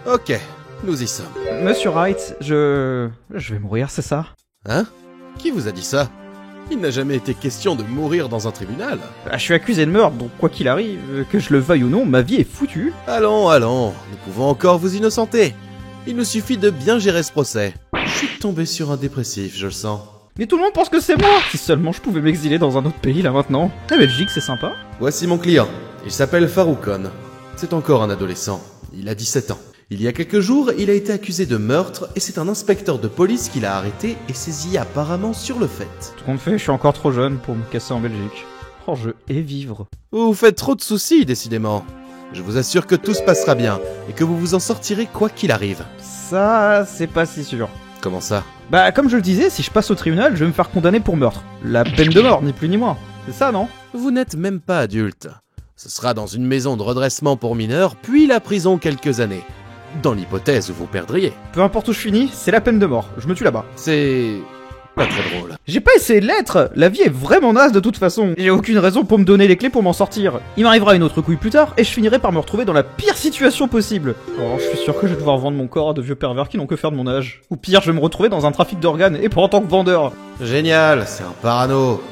Ok, nous y sommes. Monsieur Wright, je vais mourir, c'est ça? Hein? Qui vous a dit ça? Il n'a jamais été question de mourir dans un tribunal. Je suis accusé de meurtre, donc quoi qu'il arrive, que je le veuille ou non, ma vie est foutue. Allons, allons, nous pouvons encore vous innocenter. Il nous suffit de bien gérer ce procès. Je suis tombé sur un dépressif, je le sens. Mais tout le monde pense que c'est moi! Si seulement je pouvais m'exiler dans un autre pays là maintenant. La Belgique, c'est sympa. Voici mon client. Il s'appelle Faroukon. C'est encore un adolescent. Il a 17 ans. Il y a quelques jours, il a été accusé de meurtre et c'est un inspecteur de police qui l'a arrêté et saisi apparemment sur le fait. Tout compte fait, je suis encore trop jeune pour me casser en Belgique. Oh, je hais vivre. Vous vous faites trop de soucis, décidément. Je vous assure que tout se passera bien et que vous vous en sortirez quoi qu'il arrive. Ça, c'est pas si sûr. Comment ça? Bah, comme je le disais, si je passe au tribunal, je vais me faire condamner pour meurtre. La peine de mort, ni plus ni moins. C'est ça, non? Vous n'êtes même pas adulte. Ce sera dans une maison de redressement pour mineurs, puis la prison quelques années. Dans l'hypothèse où vous perdriez. Peu importe où je finis, c'est la peine de mort. Je me tue là-bas. C'est... pas très drôle. J'ai pas essayé de l'être. La vie est vraiment naze de toute façon. J'ai aucune raison pour me donner les clés pour m'en sortir. Il m'arrivera une autre couille plus tard et je finirai par me retrouver dans la pire situation possible. Oh, je suis sûr que je vais devoir vendre mon corps à de vieux pervers qui n'ont que faire de mon âge. Ou pire, je vais me retrouver dans un trafic d'organes et pour en tant que vendeur. Génial, c'est un parano.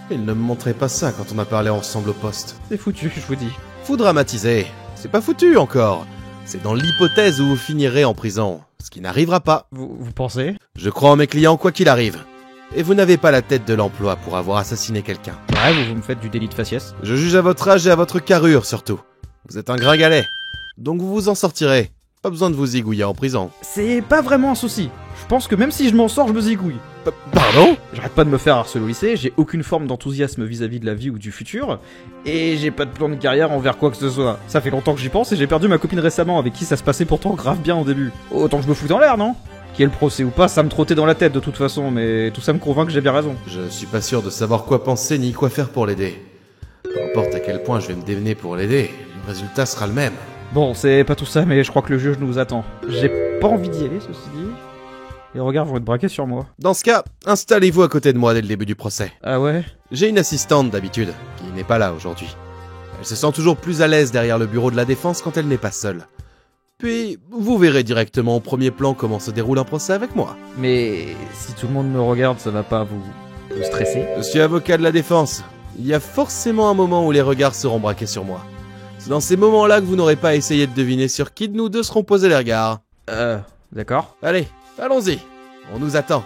Il ne me montrait pas ça quand on a parlé ensemble au poste. C'est foutu, je vous dis. Faut dramatiser. C'est pas foutu encore. C'est dans l'hypothèse où vous finirez en prison, ce qui n'arrivera pas. Vous pensez? Je crois en mes clients quoi qu'il arrive. Et vous n'avez pas la tête de l'emploi pour avoir assassiné quelqu'un. Ouais, vous me faites du délit de faciès. Je juge à votre âge et à votre carrure surtout. Vous êtes un gringalet. Donc vous vous en sortirez. Pas besoin de vous zigouiller en prison. C'est pas vraiment un souci. Je pense que même si je m'en sors, je me zigouille. Pardon? J'arrête pas de me faire harceler au lycée, j'ai aucune forme d'enthousiasme vis-à-vis de la vie ou du futur, et j'ai pas de plan de carrière envers quoi que ce soit. Ça fait longtemps que j'y pense et j'ai perdu ma copine récemment avec qui ça se passait pourtant grave bien au début. Autant que je me foute en l'air, non? Qu'il y ait le procès ou pas, ça me trottait dans la tête de toute façon, mais tout ça me convainc que j'ai bien raison. Je suis pas sûr de savoir quoi penser ni quoi faire pour l'aider. Peu importe à quel point je vais me démener pour l'aider, le résultat sera le même. Bon, c'est pas tout ça, mais je crois que le juge nous attend. J'ai pas envie d'y aller, ceci dit. Les regards vont être braqués sur moi. Dans ce cas, installez-vous à côté de moi dès le début du procès. Ah ouais? J'ai une assistante d'habitude, qui n'est pas là aujourd'hui. Elle se sent toujours plus à l'aise derrière le bureau de la défense quand elle n'est pas seule. Puis, vous verrez directement au premier plan comment se déroule un procès avec moi. Mais si tout le monde me regarde, ça va pas vous stresser? Je suis avocat de la défense. Il y a forcément un moment où les regards seront braqués sur moi. C'est dans ces moments-là que vous n'aurez pas essayé de deviner sur qui de nous deux seront posés les regards. D'accord. Allez, allons-y. On nous attend.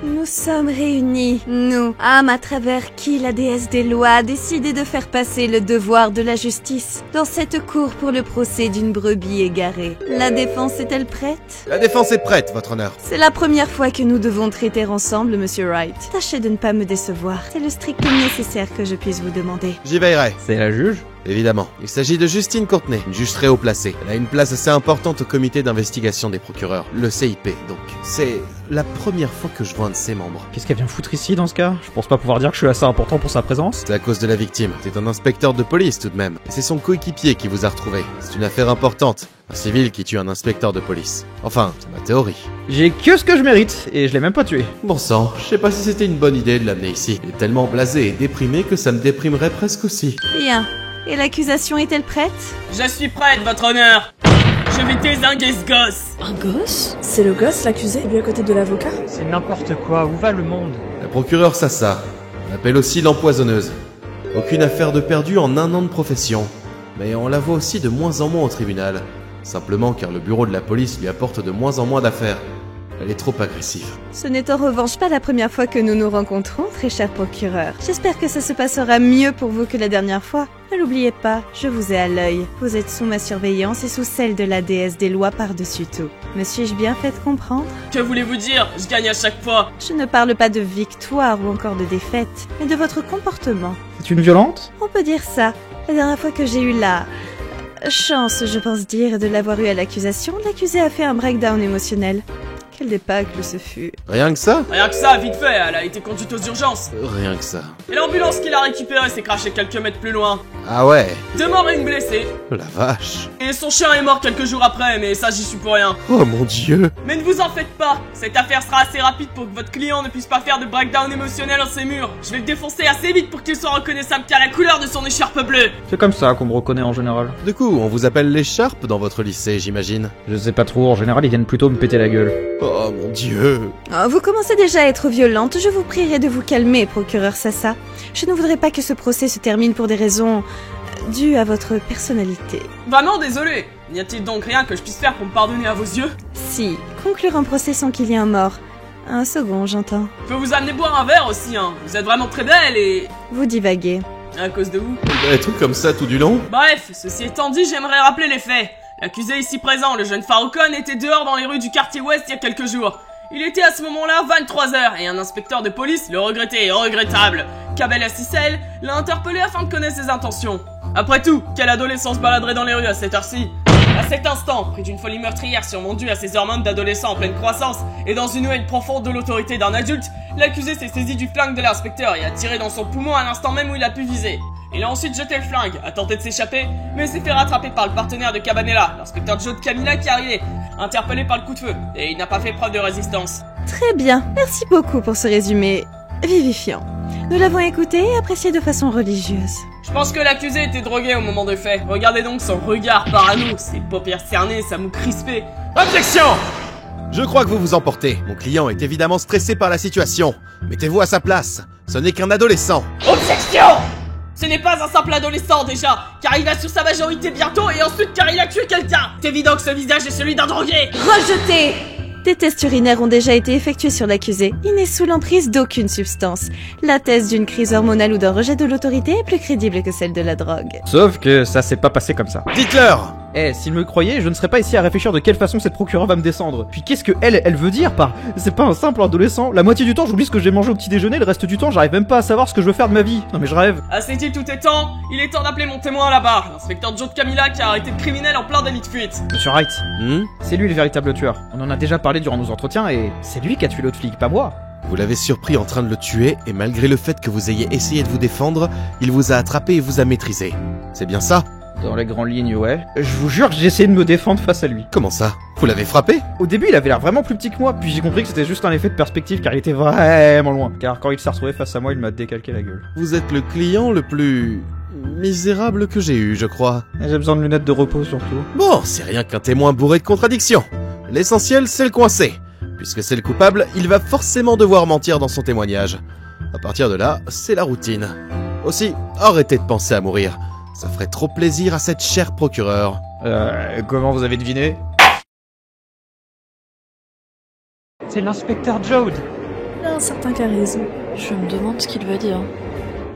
Nous sommes réunis, nous, âmes à travers qui la déesse des lois a décidé de faire passer le devoir de la justice dans cette cour pour le procès d'une brebis égarée. La défense est-elle prête? La défense est prête, votre honneur. C'est la première fois que nous devons traiter ensemble, Monsieur Wright. Tâchez de ne pas me décevoir. C'est le strict nécessaire que je puisse vous demander. J'y veillerai. C'est la juge? Évidemment. Il s'agit de Justine Courtenay, une juge très haut placée. Elle a une place assez importante au comité d'investigation des procureurs, le CIP donc. C'est la première fois que je vois un de ses membres. Qu'est-ce qu'elle vient foutre ici dans ce cas? Je pense pas pouvoir dire que je suis assez important pour sa présence. C'est à cause de la victime. C'est un inspecteur de police tout de même. Et c'est son coéquipier qui vous a retrouvé. C'est une affaire importante. Un civil qui tue un inspecteur de police. Enfin, c'est ma théorie. J'ai que ce que je mérite, et je l'ai même pas tué. Bon sang, je sais pas si c'était une bonne idée de l'amener ici. Il est tellement blasé et déprimé que ça me déprimerait presque aussi. Bien. Et l'accusation est-elle prête? Je suis prête, votre honneur. Je vais dézinguer ce gosse. Un gosse? C'est le gosse l'accusé, lui à côté de l'avocat? C'est n'importe quoi, où va le monde? La procureure Sassa, on l'appelle aussi l'empoisonneuse. Aucune affaire de perdu en 1 an de profession. Mais on la voit aussi de moins en moins au tribunal. Simplement car le bureau de la police lui apporte de moins en moins d'affaires. Elle est trop agressive. Ce n'est en revanche pas la première fois que nous nous rencontrons, très cher procureur. J'espère que ça se passera mieux pour vous que la dernière fois. Ne l'oubliez pas, je vous ai à l'œil. Vous êtes sous ma surveillance et sous celle de la déesse des lois par-dessus tout. Me suis-je bien fait comprendre? Que voulez-vous dire? Je gagne à chaque fois. Je ne parle pas de victoire ou encore de défaite, mais de votre comportement. C'est une violente? On peut dire ça. La dernière fois que j'ai eu la chance, je pense dire, de l'avoir eu à l'accusation, l'accusé a fait un breakdown émotionnel. Quel débâcle ce fut. Rien que ça? Rien que ça, vite fait, elle a été conduite aux urgences. Rien que ça. Et l'ambulance qu'il a récupérée s'est crashée quelques mètres plus loin. Ah ouais? 2 morts et une blessée. La vache. Et son chien est mort quelques jours après, mais ça j'y suis pour rien. Oh mon dieu. Mais ne vous en faites pas, cette affaire sera assez rapide pour que votre client ne puisse pas faire de breakdown émotionnel en ses murs. Je vais le défoncer assez vite pour qu'il soit reconnaissable qu'à la couleur de son écharpe bleue. C'est comme ça qu'on me reconnaît en général. Du coup, on vous appelle l'écharpe dans votre lycée, j'imagine. Je sais pas trop, en général ils viennent plutôt me péter la gueule. Oh mon dieu. Oh, vous commencez déjà à être violente, je vous prierai de vous calmer, procureur Sassa. Je ne voudrais pas que ce procès se termine pour des raisons dues à votre personnalité. Vraiment désolé. N'y a-t-il donc rien que je puisse faire pour me pardonner à vos yeux? Si, conclure un procès sans qu'il y ait un mort. Un second, j'entends. Je peux vous amener boire un verre aussi, hein. Vous êtes vraiment très belle et... Vous divaguez. À cause de vous. Des trucs comme ça tout du long? Bref, ceci étant dit, j'aimerais rappeler les faits. L'accusé ici présent, le jeune Faroukon, était dehors dans les rues du quartier ouest il y a quelques jours. Il était à ce moment-là 23h et un inspecteur de police, le regretté et regrettable Kabel Assissel, l'a interpellé afin de connaître ses intentions. Après tout, quel adolescent se baladerait dans les rues à cette heure-ci? À cet instant, pris d'une folie meurtrière sûrement due à ses hormones d'adolescent en pleine croissance et dans une haine profonde de l'autorité d'un adulte, l'accusé s'est saisi du flingue de l'inspecteur et a tiré dans son poumon à l'instant même où il a pu viser. Il a ensuite jeté le flingue, a tenté de s'échapper, mais s'est fait rattraper par le partenaire de Cabanela, l'inspecteur Joe de Camilla qui est arrivé, interpellé par le coup de feu, et il n'a pas fait preuve de résistance. Très bien, merci beaucoup pour ce résumé vivifiant. Nous l'avons écouté et apprécié de façon religieuse. Je pense que l'accusé était drogué au moment des faits. Regardez donc son regard parano, ses paupières cernées, sa moue crispée. Objection! Je crois que vous vous emportez. Mon client est évidemment stressé par la situation. Mettez-vous à sa place. Ce n'est qu'un adolescent. Objection! Ce n'est pas un simple adolescent déjà, car il va sur sa majorité bientôt et ensuite car il a tué quelqu'un. C'est évident que ce visage est celui d'un drogué. Rejeté! Des tests urinaires ont déjà été effectués sur l'accusé. Il n'est sous l'emprise d'aucune substance. La thèse d'une crise hormonale ou d'un rejet de l'autorité est plus crédible que celle de la drogue. Sauf que ça s'est pas passé comme ça. Dites-leur! Eh, s'il me croyait, je ne serais pas ici à réfléchir de quelle façon cette procureure va me descendre. Puis qu'est-ce que elle veut dire par c'est pas un simple adolescent? La moitié du temps j'oublie ce que j'ai mangé au petit déjeuner, le reste du temps j'arrive même pas à savoir ce que je veux faire de ma vie. Non mais je rêve. Assez dit, tout est temps. Il est temps d'appeler mon témoin là-bas, l'inspecteur Joe de Camilla qui a arrêté le criminel en plein délit de fuite. Monsieur Wright, c'est lui le véritable tueur. On en a déjà parlé durant nos entretiens et c'est lui qui a tué l'autre flic, pas moi. Vous l'avez surpris en train de le tuer et malgré le fait que vous ayez essayé de vous défendre, il vous a attrapé et vous a maîtrisé. C'est bien ça? Dans les grandes lignes, ouais. Je vous jure que j'ai essayé de me défendre face à lui. Comment ça? Vous l'avez frappé? Au début, il avait l'air vraiment plus petit que moi, puis j'ai compris que c'était juste un effet de perspective car il était vraiment loin. Car quand il s'est retrouvé face à moi, il m'a décalqué la gueule. Vous êtes le client le plus misérable que j'ai eu, je crois. J'ai besoin de lunettes de repos surtout. Bon, c'est rien qu'un témoin bourré de contradictions. L'essentiel, c'est le coincé. Puisque c'est le coupable, il va forcément devoir mentir dans son témoignage. À partir de là, c'est la routine. Aussi, arrêtez de penser à mourir. Ça ferait trop plaisir à cette chère procureure. Comment vous avez deviné? C'est l'inspecteur Joe. Il a un certain charisme. Je me demande ce qu'il veut dire.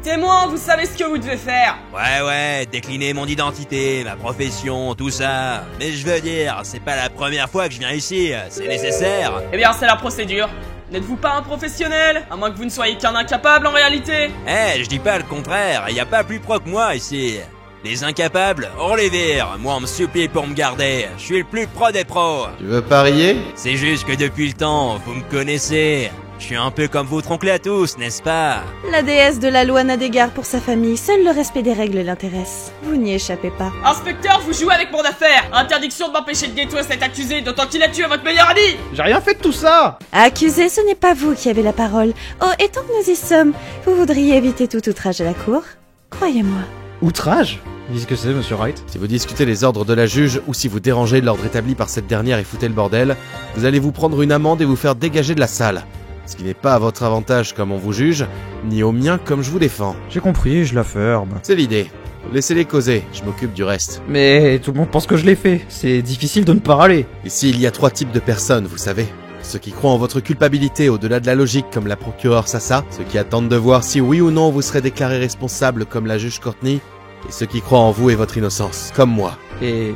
Témoin, vous savez ce que vous devez faire. Ouais, décliner mon identité, ma profession, tout ça. Mais je veux dire, c'est pas la première fois que je viens ici, c'est nécessaire. Eh bien, c'est la procédure. N'êtes-vous pas un professionnel? À moins que vous ne soyez qu'un incapable en réalité. Je dis pas le contraire, y a pas plus pro que moi ici. Les incapables, on les vire. Moi, on me supplie pour me garder. Je suis le plus pro des pros. Tu veux parier? C'est juste que depuis le temps, vous me connaissez. Je suis un peu comme votre oncle à tous, n'est-ce pas? La déesse de la loi n'a d'égard pour sa famille, seul le respect des règles l'intéresse. Vous n'y échappez pas. Inspecteur, vous jouez avec mon affaire. Interdiction de m'empêcher de détruire cet accusé, d'autant qu'il a tué votre meilleur ami. J'ai rien fait de tout ça! Accusé, ce n'est pas vous qui avez la parole. Oh, et tant que nous y sommes, vous voudriez éviter tout outrage à la cour? Croyez-moi. Outrage? Qu'est-ce que c'est, monsieur Wright? Si vous discutez les ordres de la juge ou si vous dérangez l'ordre établi par cette dernière et foutez le bordel, vous allez vous prendre une amende et vous faire dégager de la salle. Ce qui n'est pas à votre avantage comme on vous juge, ni au mien comme je vous défends. J'ai compris, je la ferme. C'est l'idée. Laissez-les causer, je m'occupe du reste. Mais tout le monde pense que je l'ai fait. C'est difficile de ne pas râler. Ici, il y a 3 types de personnes, vous savez. Ceux qui croient en votre culpabilité au-delà de la logique comme la procureure Sassa, ceux qui attendent de voir si oui ou non vous serez déclaré responsable comme la juge Courtney, et ceux qui croient en vous et votre innocence, comme moi. Et...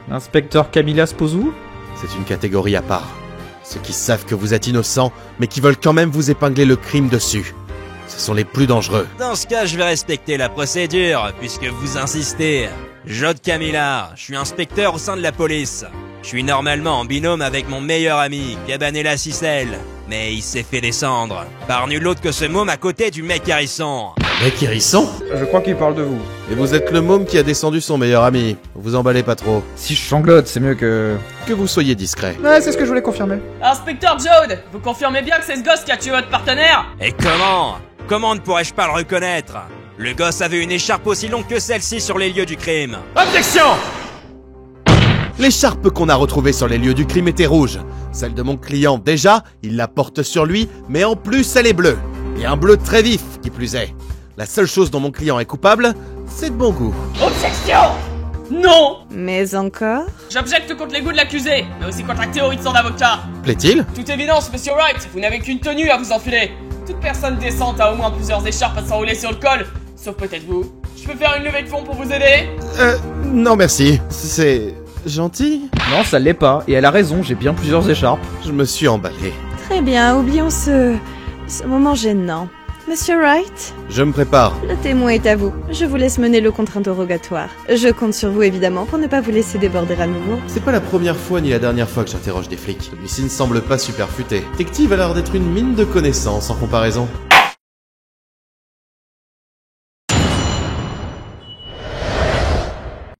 l'inspecteur Camilla Sposou? C'est une catégorie à part. Ceux qui savent que vous êtes innocent, mais qui veulent quand même vous épingler le crime dessus. Ce sont les plus dangereux. Dans ce cas, je vais respecter la procédure, puisque vous insistez. Jode Camilla, je suis inspecteur au sein de la police. Je suis normalement en binôme avec mon meilleur ami, Cabanela Cicel. Mais il s'est fait descendre, par nul autre que ce môme à côté du mec hérisson. Mec hérisson? Je crois qu'il parle de vous. Et vous êtes le môme qui a descendu son meilleur ami. Vous emballez pas trop. Si je sanglote, c'est mieux que... Que vous soyez discret. Ouais, c'est ce que je voulais confirmer. Inspecteur Jode, vous confirmez bien que c'est ce gosse qui a tué votre partenaire? Et comment ne pourrais-je pas le reconnaître? Le gosse avait une écharpe aussi longue que celle-ci sur les lieux du crime. Objection! L'écharpe qu'on a retrouvée sur les lieux du crime était rouge. Celle de mon client, déjà, il la porte sur lui, mais en plus elle est bleue. Et un bleu très vif, qui plus est. La seule chose dont mon client est coupable, c'est de bon goût. Objection! Non! Mais encore? J'objecte contre les goûts de l'accusé, mais aussi contre la théorie de son avocat. Plaît-il? Toute évidence, Monsieur Wright, vous n'avez qu'une tenue à vous enfiler. Toute personne décente a au moins plusieurs écharpes à s'enrouler sur le col, sauf peut-être vous. Je peux faire une levée de fonds pour vous aider? Non merci. C'est... gentil? Non, ça l'est pas, et elle a raison, j'ai bien plusieurs écharpes. Je me suis emballé. Très bien, oublions ce moment gênant. Monsieur Wright, Je me prépare. le témoin est à vous. Je vous laisse mener le contre-interrogatoire. Je compte sur vous évidemment pour ne pas vous laisser déborder à nouveau. C'est pas la première fois ni la dernière fois que j'interroge des flics. Celui-ci ne semble pas super futé. Détective a l'air d'être une mine de connaissances en comparaison.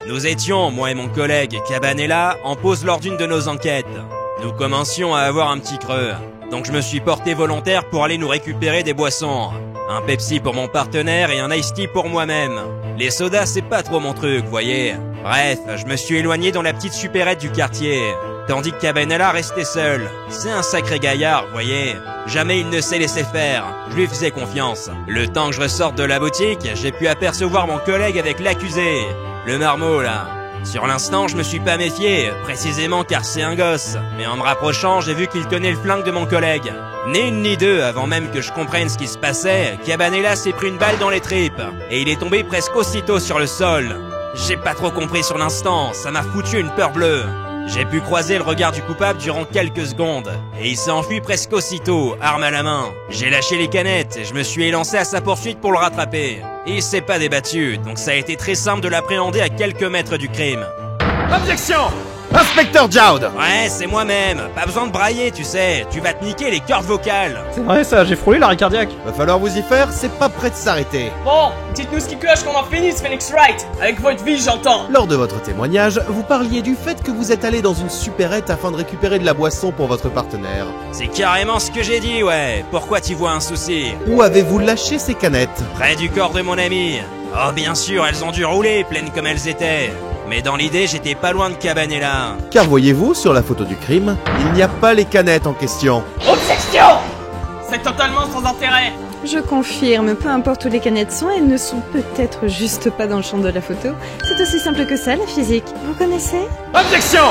Nous étions, moi et mon collègue Cabanela, en pause lors d'une de nos enquêtes. Nous commencions à avoir un petit creux. Donc je me suis porté volontaire pour aller nous récupérer des boissons. Un Pepsi pour mon partenaire et un Iced Tea pour moi-même. Les sodas c'est pas trop mon truc, voyez. Bref, je me suis éloigné dans la petite supérette du quartier. Tandis que Cabanela restait seul. C'est un sacré gaillard, voyez. Jamais il ne s'est laissé faire. Je lui faisais confiance. Le temps que je ressorte de la boutique, j'ai pu apercevoir mon collègue avec l'accusé. Le marmot là. Sur l'instant, je me suis pas méfié, précisément car c'est un gosse. Mais en me rapprochant, j'ai vu qu'il tenait le flingue de mon collègue. Ni une ni deux, avant même que je comprenne ce qui se passait, Cabanela s'est pris une balle dans les tripes. Et il est tombé presque aussitôt sur le sol. J'ai pas trop compris sur l'instant, ça m'a foutu une peur bleue. J'ai pu croiser le regard du coupable durant quelques secondes, et il s'est enfui presque aussitôt, arme à la main. J'ai lâché les canettes et je me suis élancé à sa poursuite pour le rattraper. Il s'est pas débattu, donc ça a été très simple de l'appréhender à quelques mètres du crime. Objection! Inspecteur Jowd! Ouais, c'est moi-même, pas besoin de brailler, tu sais, tu vas te niquer les cordes vocales. C'est vrai ça, j'ai frôlé l'arrêt cardiaque. Va falloir vous y faire, c'est pas prêt de s'arrêter. Bon, dites-nous ce qui cloche qu'on en finisse, Phoenix Wright. Avec votre vie, j'entends. Lors de votre témoignage, vous parliez du fait que vous êtes allé dans une supérette afin de récupérer de la boisson pour votre partenaire. C'est carrément ce que j'ai dit, ouais. Pourquoi t'y vois un souci? Où avez-vous lâché ces canettes? Près du corps de mon ami. Oh bien sûr, elles ont dû rouler, pleines comme elles étaient. Mais dans l'idée, j'étais pas loin de Cabanela. Car voyez-vous, sur la photo du crime, il n'y a pas les canettes en question. Objection! C'est totalement sans intérêt. Je confirme, peu importe où les canettes sont, elles ne sont peut-être juste pas dans le champ de la photo. C'est aussi simple que ça, la physique. Vous connaissez? Objection!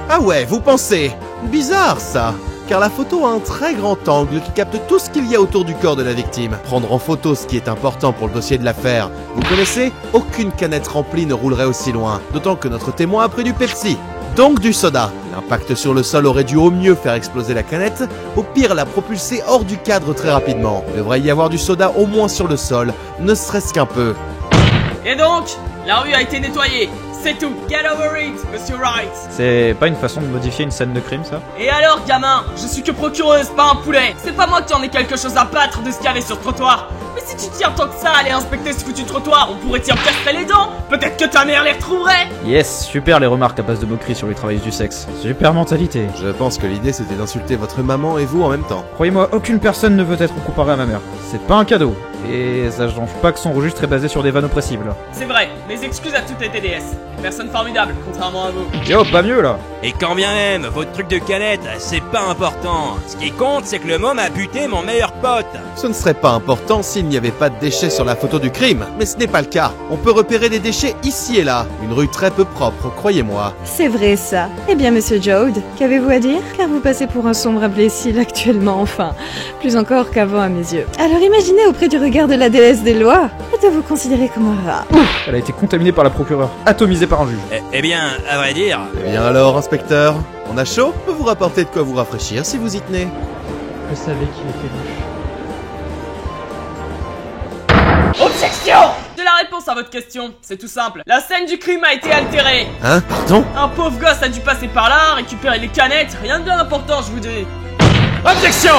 Ah ouais, vous pensez? Bizarre ça, car la photo a un très grand angle qui capte tout ce qu'il y a autour du corps de la victime. Prendre en photo ce qui est important pour le dossier de l'affaire. Vous connaissez? Aucune canette remplie ne roulerait aussi loin, d'autant que notre témoin a pris du Pepsi. Donc du soda. L'impact sur le sol aurait dû au mieux faire exploser la canette, au pire la propulser hors du cadre très rapidement. Il devrait y avoir du soda au moins sur le sol, ne serait-ce qu'un peu. Et donc, la rue a été nettoyée. C'est tout. Get over it, Monsieur Wright. C'est pas une façon de modifier une scène de crime ça? Et alors, gamin, je suis que procureuse, pas un poulet. C'est pas moi qui en ai quelque chose à battre de ce qu'il y avait sur le trottoir. Mais si tu tiens tant que ça à aller inspecter ce foutu trottoir, on pourrait t'y encastrer les dents. Peut-être que ta mère les retrouverait. Yes, super les remarques à base de moquerie sur les travailleuses du sexe. Super mentalité. Je pense que l'idée c'était d'insulter votre maman et vous en même temps. Croyez-moi, aucune personne ne veut être comparée à ma mère. C'est pas un cadeau. Et ça change pas que son registre est basé sur des vannes oppressibles. C'est vrai, mes excuses à toutes les TDS. Personne formidable, contrairement à vous. Yo, pas mieux là. Et quand bien même, votre truc de canette, c'est pas important. Ce qui compte, c'est que le môme a buté mon meilleur pote. Ce ne serait pas important s'il n'y avait pas de déchets sur la photo du crime, mais ce n'est pas le cas. On peut repérer des déchets ici et là. Une rue très peu propre, croyez-moi. C'est vrai ça. Eh bien, monsieur Jode, qu'avez-vous à dire? Car vous passez pour un sombre imbécile actuellement, enfin. Plus encore qu'avant à mes yeux. Alors imaginez auprès du regard de la déesse des lois, et de vous considérer comme un rat. Elle a été contaminée par la procureure, atomisée par un juge. Eh bien, à vrai dire... Eh bien alors, inspecteur, on a chaud? On peut vous rapporter de quoi vous rafraîchir si vous y tenez. Je savais qu'il était louche. Objection! J'ai la réponse à votre question, c'est tout simple. La scène du crime a été altérée. Hein? Pardon? Un pauvre gosse a dû passer par là, récupérer les canettes, rien de bien important, je vous dis. Objection!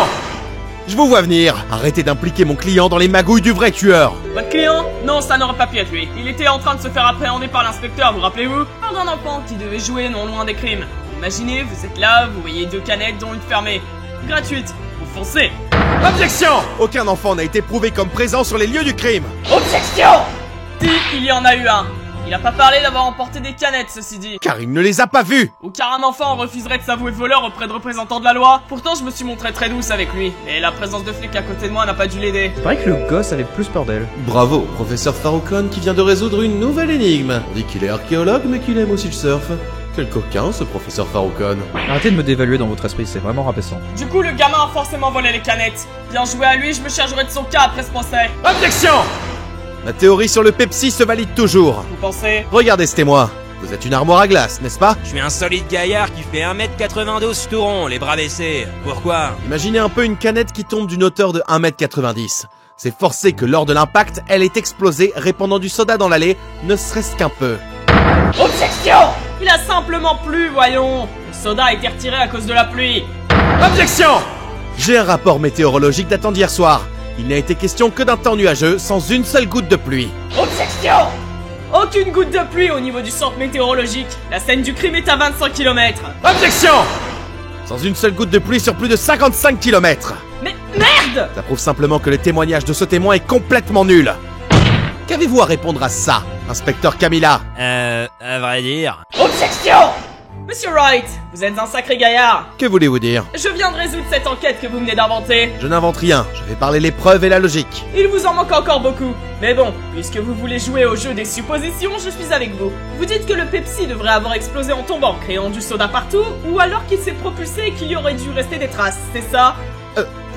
Je vous vois venir. Arrêtez d'impliquer mon client dans les magouilles du vrai tueur. Votre client? Non, ça n'aurait pas pu être lui. Il était en train de se faire appréhender par l'inspecteur, vous rappelez-vous? Par d'un enfant qui devait jouer non loin des crimes. Imaginez, vous êtes là, vous voyez 2 canettes dont une fermée. Gratuite. Vous foncez. Objection! Aucun enfant n'a été prouvé comme présent sur les lieux du crime. Objection! Si, il y en a eu un. Il a pas parlé d'avoir emporté des canettes, ceci dit. Car il ne les a pas vus. Ou car un enfant refuserait de s'avouer voleur auprès de représentants de la loi. Pourtant, je me suis montré très douce avec lui. Et la présence de flics à côté de moi n'a pas dû l'aider. C'est vrai que le gosse avait plus peur d'elle. Bravo, professeur Faroukon qui vient de résoudre une nouvelle énigme. On dit qu'il est archéologue mais qu'il aime aussi le surf. Quel coquin ce professeur Faroukon. Arrêtez de me dévaluer dans votre esprit, c'est vraiment rabaissant. Du coup, le gamin a forcément volé les canettes. Bien joué à lui, je me chargerai de son cas après ce procès. Objection! Ma théorie sur le Pepsi se valide toujours. Vous pensez? Regardez ce témoin. Vous êtes une armoire à glace, n'est-ce pas? Je suis un solide gaillard qui fait 1m92 tout rond, les bras baissés. Pourquoi? Imaginez un peu une canette qui tombe d'une hauteur de 1m90. C'est forcé que lors de l'impact, elle est explosée, répandant du soda dans l'allée, ne serait-ce qu'un peu. Objection! Il a simplement plu, voyons. Le soda a été retiré à cause de la pluie. Objection! J'ai un rapport météorologique datant d'hier soir. Il n'a été question que d'un temps nuageux, sans une seule goutte de pluie. Objection! Aucune goutte de pluie au niveau du centre météorologique. La scène du crime est à 25 km. Objection! Sans une seule goutte de pluie sur plus de 55 km. Mais merde! Ça prouve simplement que le témoignage de ce témoin est complètement nul. Qu'avez-vous à répondre à ça, inspecteur Camilla? À vrai dire... Objection! Monsieur Wright, vous êtes un sacré gaillard. Que voulez-vous dire? Je viens de résoudre cette enquête que vous venez d'inventer. Je n'invente rien, je vais parler les preuves et la logique. Il vous en manque encore beaucoup. Mais bon, puisque vous voulez jouer au jeu des suppositions, je suis avec vous. Vous dites que le Pepsi devrait avoir explosé en tombant, créant du soda partout, ou alors qu'il s'est propulsé et qu'il y aurait dû rester des traces, c'est ça?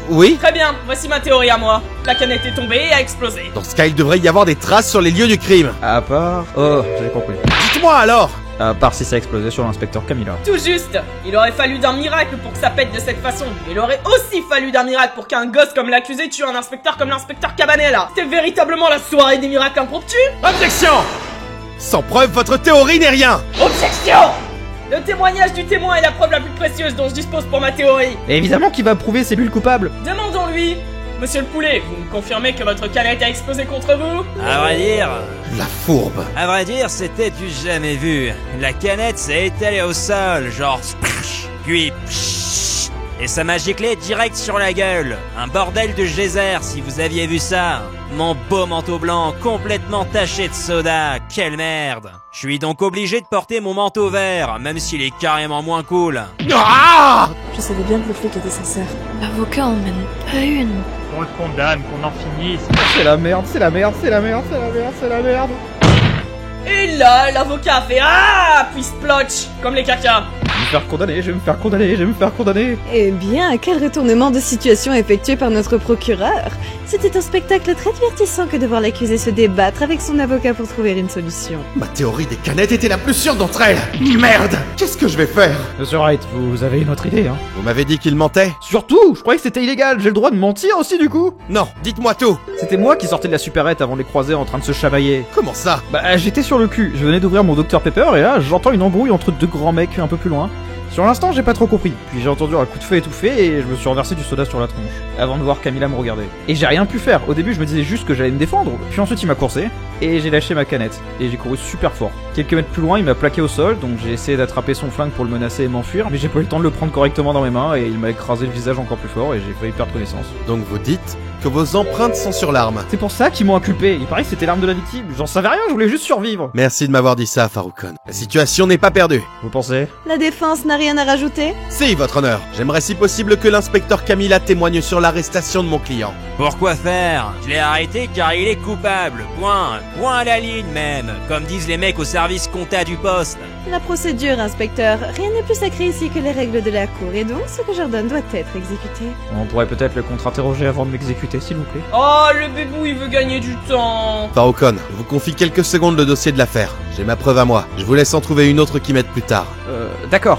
Oui? Très bien, voici ma théorie à moi. La canette est tombée et a explosé. Dans ce cas, il devrait y avoir des traces sur les lieux du crime. À part... Oh, j'avais compris. Dites-moi alors! À part si ça a explosé sur l'inspecteur Camilla. Tout juste. Il aurait fallu d'un miracle pour que ça pète de cette façon. Il aurait aussi fallu d'un miracle pour qu'un gosse comme l'accusé tue un inspecteur comme l'inspecteur Cabanella. C'était véritablement la soirée des miracles impromptus? Objection! Sans preuve, votre théorie n'est rien! Objection! Le témoignage du témoin est la preuve la plus précieuse dont je dispose pour ma théorie. Et évidemment qu'il va prouver c'est lui le coupable. Demandons-lui. Monsieur le poulet, vous me confirmez que votre canette a explosé contre vous? À vrai dire... La fourbe. À vrai dire, c'était du jamais vu. La canette s'est étalée au sol, genre... splash, puis... psh, et ça m'a giclé direct sur la gueule. Un bordel de geyser, si vous aviez vu ça. Mon beau manteau blanc, complètement taché de soda. Quelle merde. Je suis donc obligé de porter mon manteau vert, même s'il est carrément moins cool. Ah! Je savais bien que le flic était sincère. L'avocat en mène pas une. Qu'on le condamne, qu'on en finisse. C'est la merde, c'est la merde, c'est la merde, c'est la merde, c'est la merde. Et là, l'avocat a fait ah, puis splotch, comme les cacas. Je vais me faire condamner, je vais me faire condamner, je vais me faire condamner. Eh bien, quel retournement de situation effectué par notre procureur. C'était un spectacle très divertissant que de voir l'accusé se débattre avec son avocat pour trouver une solution. Ma théorie des canettes était la plus sûre d'entre elles. Merde! Qu'est-ce que je vais faire? Monsieur Wright, vous avez une autre idée, hein? Vous m'avez dit qu'il mentait? Surtout, je croyais que c'était illégal, j'ai le droit de mentir aussi du coup. Non, dites-moi tout. C'était moi qui sortais de la supérette avant de les croiser en train de se chamailler. Comment ça? Bah j'étais sur le cul, je venais d'ouvrir mon Dr Pepper et là j'entends une embrouille entre deux grands mecs un peu plus loin. Sur l'instant, j'ai pas trop compris. Puis j'ai entendu un coup de feu étouffé et je me suis renversé du soda sur la tronche, avant de voir Camilla me regarder. Et j'ai rien pu faire. Au début, je me disais juste que j'allais me défendre, puis ensuite il m'a coursé, et j'ai lâché ma canette. Et j'ai couru super fort. Quelques mètres plus loin, il m'a plaqué au sol, donc j'ai essayé d'attraper son flingue pour le menacer et m'enfuir, mais j'ai pas eu le temps de le prendre correctement dans mes mains, et il m'a écrasé le visage encore plus fort, et j'ai failli perdre connaissance. Donc vous dites que vos empreintes sont sur l'arme. C'est pour ça qu'ils m'ont inculpé. Il paraît que c'était l'arme de la victime. J'en savais rien, je voulais juste survivre. Merci de m'avoir dit ça, Faroukon. La situation n'est pas perdue. Vous pensez? La défense n'a rien à rajouter? Si, votre honneur. J'aimerais si possible que l'inspecteur Camilla témoigne sur l'arrestation de mon client. Pourquoi faire? Je l'ai arrêté car il est coupable. Point. Point à la ligne même. Comme disent les mecs au service compta du poste. La procédure, inspecteur. Rien n'est plus sacré ici que les règles de la cour, et donc ce que j'ordonne doit être exécuté. On pourrait peut-être le contre-interroger avant de m'exécuter, s'il vous plaît. Oh, le bébou, il veut gagner du temps. Faroukon, je vous confie quelques secondes le dossier de l'affaire. J'ai ma preuve à moi. Je vous laisse en trouver une autre qui m'aide plus tard. D'accord.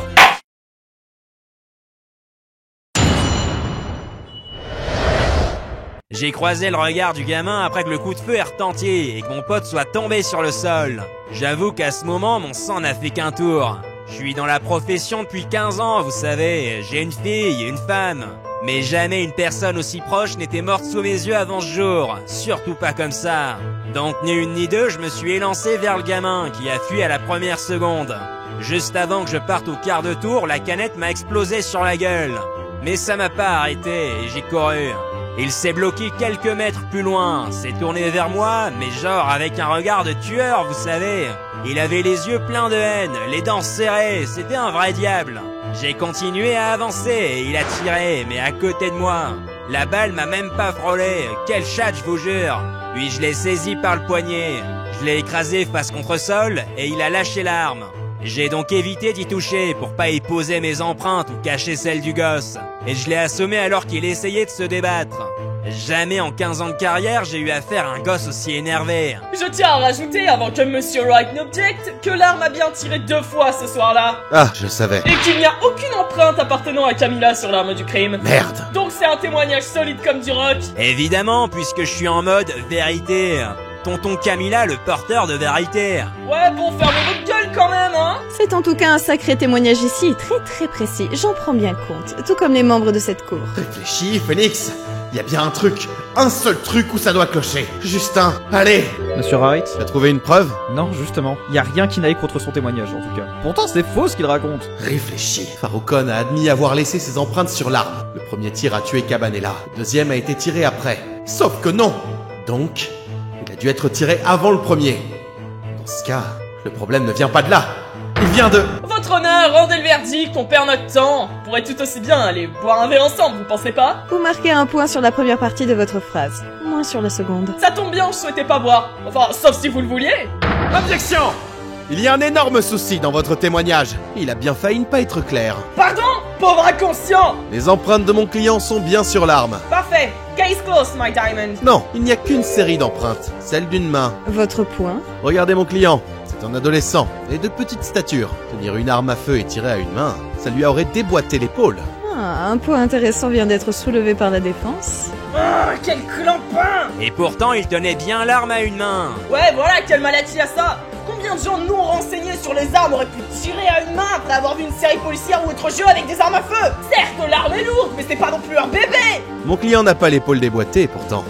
J'ai croisé le regard du gamin après que le coup de feu ait retenti et que mon pote soit tombé sur le sol. J'avoue qu'à ce moment, mon sang n'a fait qu'un tour. Je suis dans la profession depuis 15 ans, vous savez. J'ai une fille et une femme. Mais jamais une personne aussi proche n'était morte sous mes yeux avant ce jour. Surtout pas comme ça. Donc ni une ni deux, je me suis élancé vers le gamin qui a fui à la première seconde. Juste avant que je parte au quart de tour, la canette m'a explosé sur la gueule. Mais ça m'a pas arrêté et j'ai couru. Il s'est bloqué quelques mètres plus loin, s'est tourné vers moi, mais genre avec un regard de tueur, vous savez. Il avait les yeux pleins de haine, les dents serrées, c'était un vrai diable. J'ai continué à avancer et il a tiré, mais à côté de moi. La balle m'a même pas frôlé, quel chat je vous jure. Puis je l'ai saisi par le poignet, je l'ai écrasé face contre sol et il a lâché l'arme. J'ai donc évité d'y toucher pour pas y poser mes empreintes ou cacher celles du gosse. Et je l'ai assommé alors qu'il essayait de se débattre. Jamais en 15 ans de carrière j'ai eu affaire à un gosse aussi énervé. Je tiens à rajouter, avant que Monsieur Wright n'objecte, que l'arme a bien tiré 2 fois ce soir-là. Ah, je savais. Et qu'il n'y a aucune empreinte appartenant à Camilla sur l'arme du crime. Merde. Donc c'est un témoignage solide comme du rock. Évidemment, puisque je suis en mode vérité. Tonton Camilla, le porteur de vérité. Ouais, bon, fermez votre gueule quand même, hein. C'est en tout cas un sacré témoignage ici, très précis, j'en prends bien compte, tout comme les membres de cette cour. Réfléchis, Phoenix. Y a bien un truc. Un seul truc où ça doit clocher. Justin, allez. Monsieur Wright? Tu as trouvé une preuve? Non, justement. Y a rien qui n'aille contre son témoignage, en tout cas. Pourtant, c'est faux ce qu'il raconte. Réfléchis. Faroukon a admis avoir laissé ses empreintes sur l'arme. Le premier tir a tué Cabanela. Le deuxième a été tiré après. Sauf que non. Donc, il a dû être tiré avant le premier. Dans ce cas, le problème ne vient pas de là. Il vient de... Votre honneur, rendez le verdict, on perd notre temps. On pourrait tout aussi bien aller boire un verre ensemble, vous pensez pas? Vous marquez un point sur la première partie de votre phrase, moins sur la seconde. Ça tombe bien, je souhaitais pas boire. Enfin, sauf si vous le vouliez. Objection! Il y a un énorme souci dans votre témoignage. Il a bien failli ne pas être clair. Pardon? Pauvre inconscient! Les empreintes de mon client sont bien sur l'arme. Parfait. Case closed, my diamond. Non, il n'y a qu'une série d'empreintes. Celle d'une main. Votre point? Regardez mon client. C'est un adolescent et de petite stature. Tenir une arme à feu et tirer à une main, ça lui aurait déboîté l'épaule. Ah, un point intéressant vient d'être soulevé par la défense. Ah, quel clampin! Et pourtant, il tenait bien l'arme à une main. Ouais, voilà, quelle maladie à ça! Combien de gens non renseignés sur les armes auraient pu tirer à une main après avoir vu une série policière ou autre jeu avec des armes à feu? Certes, l'arme est lourde, mais c'est pas non plus un bébé! Mon client n'a pas l'épaule déboîtée pourtant.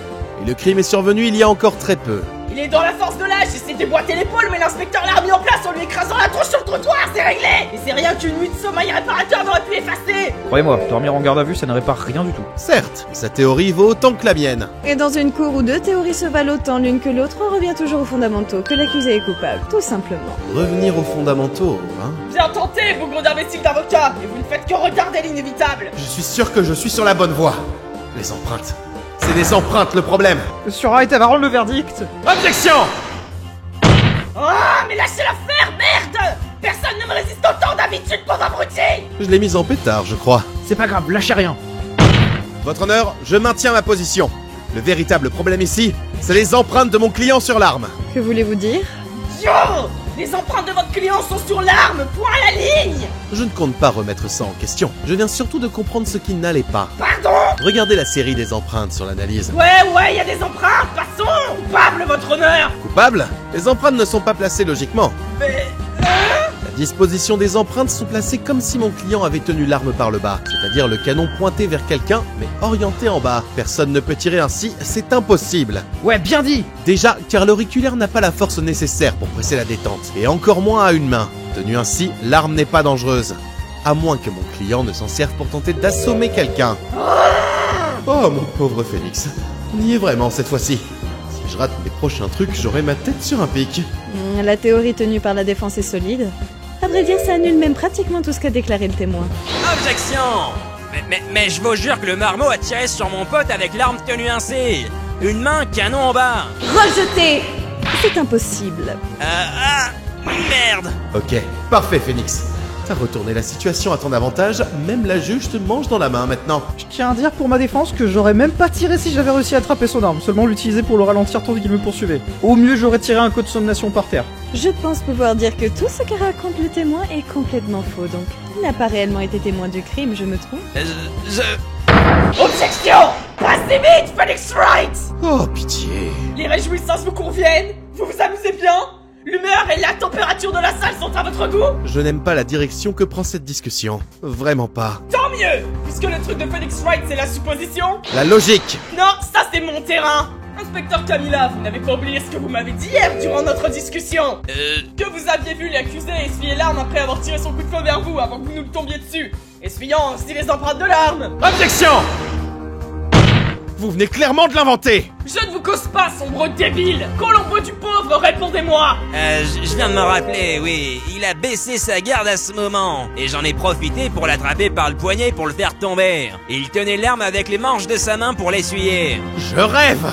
Et le crime est survenu il y a encore très peu. Il est dans la force de l'âge, j'essaie de déboîter l'épaule, mais l'inspecteur l'a remis en place en lui écrasant la tronche sur le trottoir, c'est réglé! Et c'est rien qu'une nuit de sommeil réparateur n'aurait pu effacer! Croyez-moi, dormir en garde à vue, ça ne répare rien du tout. Certes, sa théorie vaut autant que la mienne. Et dans une cour où deux théories se valent autant l'une que l'autre, on revient toujours aux fondamentaux, que l'accusé est coupable, tout simplement. Revenir aux fondamentaux, hein? Bien tenté, vous gros imbécile d'avocat! Et vous ne faites que retarder l'inévitable! Je suis sûr que je suis sur la bonne voie. Les empreintes. C'est des empreintes le problème. Monsieur Wright, elle va rendre le verdict. Objection! Ah, mais lâchez l'affaire, merde! Personne ne me résiste autant d'habitude, pauvre abruti! Je l'ai mise en pétard, je crois. C'est pas grave, lâchez rien. Votre honneur, je maintiens ma position. Le véritable problème ici, c'est les empreintes de mon client sur l'arme. Que voulez-vous dire? Yo! Les empreintes de votre client sont sur l'arme, point à la ligne! Je ne compte pas remettre ça en question. Je viens surtout de comprendre ce qui n'allait pas. Pardon? Regardez la série des empreintes sur l'analyse. Ouais, y a des empreintes, passons! Coupable, votre honneur! Coupable? Les empreintes ne sont pas placées logiquement. Mais... La dispositions des empreintes sont placées comme si mon client avait tenu l'arme par le bas, c'est-à-dire le canon pointé vers quelqu'un, mais orienté en bas. Personne ne peut tirer ainsi, c'est impossible. Ouais, bien dit. Déjà, car l'auriculaire n'a pas la force nécessaire pour presser la détente, et encore moins à une main. Tenue ainsi, l'arme n'est pas dangereuse. À moins que mon client ne s'en serve pour tenter d'assommer quelqu'un. Oh mon pauvre Phoenix, on y est vraiment cette fois-ci. Si je rate mes prochains trucs, j'aurai ma tête sur un pic. La théorie tenue par la défense est solide. À vrai dire, ça annule même pratiquement tout ce qu'a déclaré le témoin. Objection! Mais je vous jure que le marmot a tiré sur mon pote avec l'arme tenue ainsi. Une main, canon en bas. Rejeté! C'est impossible. Merde! Ok, parfait Phoenix. T'as retourné la situation à ton avantage, même la juge te mange dans la main maintenant. Je tiens à dire pour ma défense que j'aurais même pas tiré si j'avais réussi à attraper son arme, seulement l'utiliser pour le ralentir tandis qu'il me poursuivait. Au mieux, j'aurais tiré un coup de sommation par terre. Je pense pouvoir dire que tout ce que raconte le témoin est complètement faux, donc il n'a pas réellement été témoin du crime, je me trompe. Objection! Passez vite, Phoenix Wright! Oh pitié. Les réjouissances vous conviennent? Vous vous amusez bien? L'humeur et la température de la salle sont à votre goût? Je n'aime pas la direction que prend cette discussion. Vraiment pas. Tant mieux! Puisque le truc de Phoenix Wright c'est la supposition? La logique. Non, ça c'est mon terrain! Inspecteur Camilla, vous n'avez pas oublié ce que vous m'avez dit hier durant notre discussion? Que vous aviez vu l'accusé essuyer l'arme après avoir tiré son coup de feu vers vous avant que vous nous le tombiez dessus, essuyant aussi les empreintes de l'arme. Objection! Vous venez clairement de l'inventer. Je ne vous cause pas, sombre débile! Colombo du pauvre, répondez-moi! Je viens de me rappeler, oui. Il a baissé sa garde à ce moment. Et j'en ai profité pour l'attraper par le poignet pour le faire tomber. Et il tenait l'arme avec les manches de sa main pour l'essuyer. Je rêve.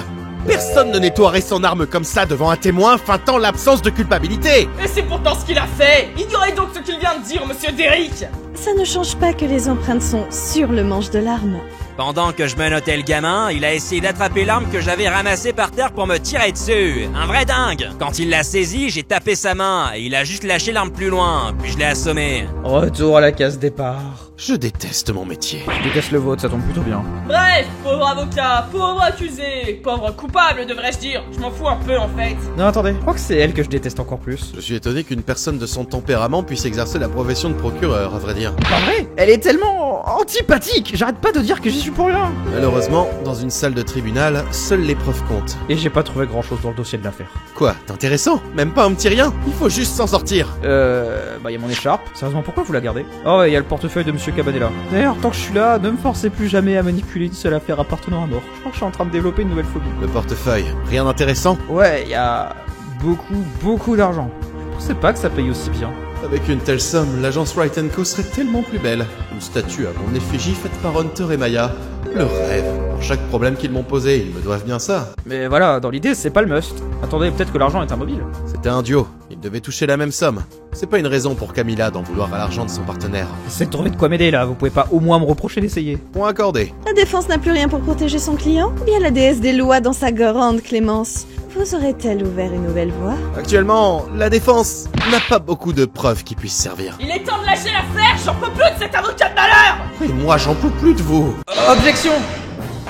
Personne ne nettoierait son arme comme ça devant un témoin feintant l'absence de culpabilité. Et c'est pourtant ce qu'il a fait! Ignorez donc ce qu'il vient de dire, monsieur Derrick! Ça ne change pas que les empreintes sont sur le manche de l'arme. Pendant que je menottais le gamin, il a essayé d'attraper l'arme que j'avais ramassée par terre pour me tirer dessus. Un vrai dingue. Quand il l'a saisie, j'ai tapé sa main et il a juste lâché l'arme plus loin, puis je l'ai assommé. Retour à la case départ. Je déteste mon métier. Je déteste le vôtre, ça tombe plutôt bien. Bref, pauvre avocat, pauvre accusé, pauvre coupable devrais-je dire, je m'en fous un peu en fait. Non, attendez, je crois que c'est elle que je déteste encore plus. Je suis étonné qu'une personne de son tempérament puisse exercer la profession de procureur, à vrai dire. Pas vrai? Elle est tellement antipathique. J'arrête pas de dire que j'y suis pour rien. Malheureusement, dans une salle de tribunal, seules les preuves comptent. Et j'ai pas trouvé grand chose dans le dossier de l'affaire. Quoi, t'intéressant? Même pas un petit rien? Il faut juste s'en sortir. Bah y a mon écharpe. Sérieusement, pourquoi vous la gardez? Oh ouais, y a le portefeuille de Monsieur Cabanella. D'ailleurs, tant que je suis là, ne me forcez plus jamais à manipuler une seule affaire appartenant à mort. Je crois que je suis en train de développer une nouvelle phobie. Le portefeuille, rien d'intéressant? Ouais, y a beaucoup d'argent. Je pensais pas que ça paye aussi bien. Avec une telle somme, l'agence Wright & Co serait tellement plus belle. Une statue à mon effigie faite par Hunter et Maya. Le rêve. Pour chaque problème qu'ils m'ont posé, ils me doivent bien ça. Mais voilà, dans l'idée, c'est pas le must. Attendez, peut-être que l'argent est immobile. C'était un duo. Ils devaient toucher la même somme. C'est pas une raison pour Camilla d'en vouloir à l'argent de son partenaire. C'est de trouver de quoi m'aider là, vous pouvez pas au moins me reprocher d'essayer. Point accordé. La défense n'a plus rien pour protéger son client? Ou bien la déesse des lois dans sa grande clémence vous aurait-elle ouvert une nouvelle voie? Actuellement, la défense n'a pas beaucoup de preuves qui puissent servir. Il est temps de lâcher l'affaire, j'en peux plus de cet avocat de malheur! Et moi, j'en peux plus de vous. Objection!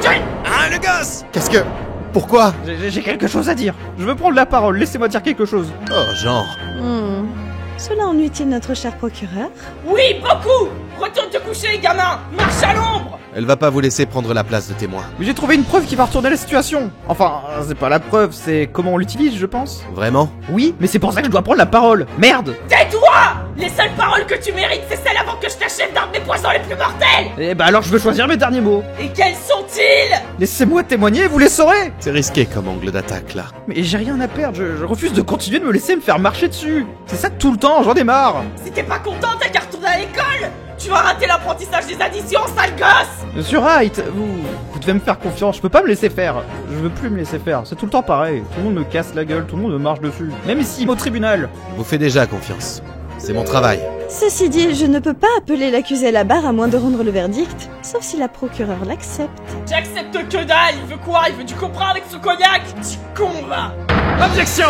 Hein, le gosse? Qu'est-ce que... Pourquoi? J'ai quelque chose à dire. Je veux prendre la parole, laissez-moi dire quelque chose. Oh, genre... Cela ennuie-t-il notre cher procureur? Oui, beaucoup! Retourne te coucher, gamin! Marche à l'ombre! Elle va pas vous laisser prendre la place de témoin. Mais j'ai trouvé une preuve qui va retourner la situation. Enfin, c'est pas la preuve, c'est comment on l'utilise, je pense. Vraiment? Oui, mais c'est pour ça que je dois prendre la parole. Merde! Tais-toi! Les seules paroles que tu mérites, c'est celles avant que je t'achève d'un de mes poisons les plus mortels! Eh bah alors je veux choisir mes derniers mots. Et quels sont-ils? Laissez-moi témoigner, vous les saurez. C'est risqué comme angle d'attaque, là. Mais j'ai rien à perdre, je refuse de continuer de me laisser me faire marcher dessus. C'est ça tout le temps, j'en ai marre. Si t'es pas content, t'as qu'à retourner à l'école! Tu vas rater l'apprentissage des additions, sale gosse! Monsieur Wright, vous devez me faire confiance, je peux pas me laisser faire. Je veux plus me laisser faire, c'est tout le temps pareil. Tout le monde me casse la gueule, tout le monde me marche dessus. Même ici, au tribunal. Je vous fais déjà confiance. C'est mon travail. Ceci dit, je ne peux pas appeler l'accusé à la barre à moins de rendre le verdict, sauf si la procureure l'accepte. J'accepte que dalle! Il veut quoi? Il veut du copra avec ce cognac? Petit con, va! Objection!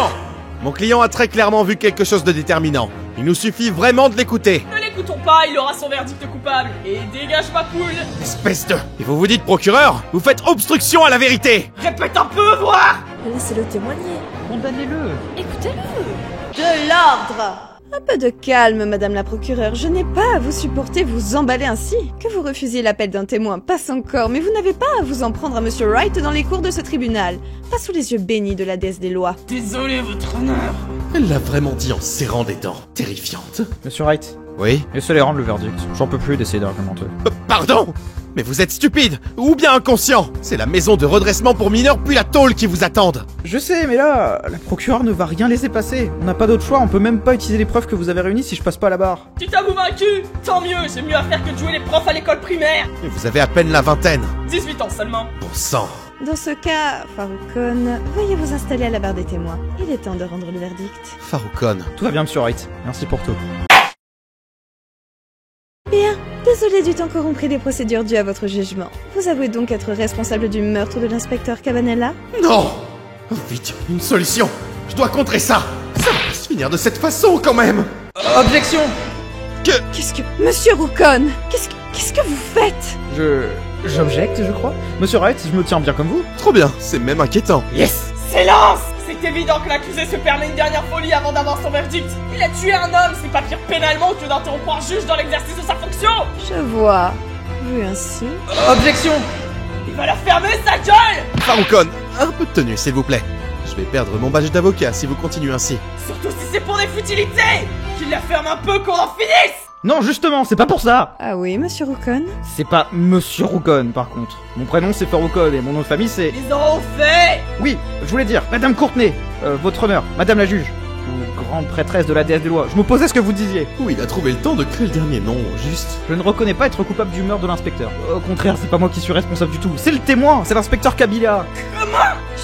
Mon client a très clairement vu quelque chose de déterminant. Il nous suffit vraiment de l'écouter. Ne l'écoutons pas, il aura son verdict coupable. Et dégage ma poule! Espèce de... Et vous vous dites procureur? Vous faites obstruction à la vérité! Répète un peu, voir! Laissez-le témoigner. Condamnez-le. Écoutez-le. De l'ordre! Un peu de calme, madame la procureure, je n'ai pas à vous supporter vous emballer ainsi. Que vous refusiez l'appel d'un témoin, passe encore, mais vous n'avez pas à vous en prendre à monsieur Wright dans les cours de ce tribunal. Pas sous les yeux bénis de la déesse des lois. Désolé, votre honneur. Elle l'a vraiment dit en serrant des dents. Terrifiante. Monsieur Wright, Oui? laissez-les rendre le verdict. J'en peux plus d'essayer d'argumenter. Pardon? Mais vous êtes stupide ou bien inconscient. C'est la maison de redressement pour mineurs puis la tôle qui vous attendent. Je sais, mais là, la procureure ne va rien laisser passer. On n'a pas d'autre choix, on peut même pas utiliser les preuves que vous avez réunies si je passe pas à la barre. Tu t'avoues vaincu? Tant mieux, j'ai mieux à faire que de jouer les profs à l'école primaire. Et vous avez à peine la vingtaine. 18 ans seulement. Bon sang. Dans ce cas, Faroukon, veuillez vous installer à la barre des témoins. Il est temps de rendre le verdict. Faroukon. Tout va bien, monsieur Wright. Merci pour tout. Bien, désolé du temps corrompu des procédures dues à votre jugement. Vous avouez donc être responsable du meurtre de l'inspecteur Cabanella? Non! Vite, une solution. Je dois contrer ça. Ça va pas se finir de cette façon quand même. Objection! Qu'est-ce que... Monsieur Roukon, qu'est-ce que vous faites? J'objecte, je crois. Monsieur Wright, je me tiens bien comme vous. Trop bien, c'est même inquiétant. Yes! Silence! C'est évident que l'accusé se permet une dernière folie avant d'avoir son verdict. Il a tué un homme, c'est pas pire pénalement que d'interrompre un juge dans l'exercice de sa fonction. Je vois. Vu ainsi... Objection! Il va la fermer sa gueule. Faroukon, un peu de tenue s'il vous plaît. Je vais perdre mon badge d'avocat si vous continuez ainsi. Surtout si c'est pour des futilités. Qu'il la ferme un peu, qu'on en finisse. Non, justement, c'est pas pour ça! Ah oui, monsieur Roukon? C'est pas Monsieur Roukon, par contre. Mon prénom, c'est Faroukon, et mon nom de famille, c'est... Ils auront fait. Oui, je voulais dire, Madame Courtenay, votre honneur, Madame la juge, ou grande prêtresse de la déesse des lois, je m'opposais à ce que vous disiez. Où il a trouvé le temps de créer le dernier nom, juste. Je ne reconnais pas être coupable du meurtre de l'inspecteur. Au contraire, c'est pas moi qui suis responsable du tout, c'est le témoin, c'est l'inspecteur Kabila.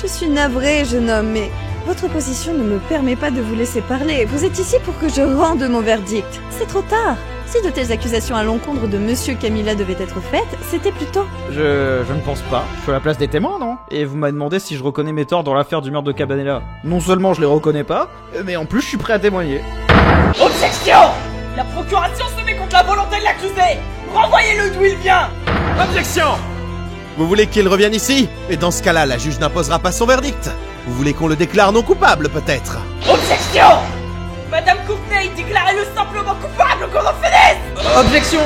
Je suis navrée, jeune homme, mais votre position ne me permet pas de vous laisser parler. Vous êtes ici pour que je rende mon verdict. C'est trop tard. Si de telles accusations à l'encontre de Monsieur Camilla devaient être faites, c'était plus tôt. Je ne pense pas. Je suis à la place des témoins, non? Et vous m'avez demandé si je reconnais mes torts dans l'affaire du meurtre de Cabanella. Non seulement je les reconnais pas, mais en plus je suis prêt à témoigner. Objection. La procuration se met contre la volonté de l'accusé. Renvoyez-le d'où il vient. Objection! Vous voulez qu'il revienne ici? Et dans ce cas-là, la juge n'imposera pas son verdict. Vous voulez qu'on le déclare non coupable, peut-être? Objection. Madame Courtenay, déclarez-le simplement coupable, qu'on en finisse. Objection!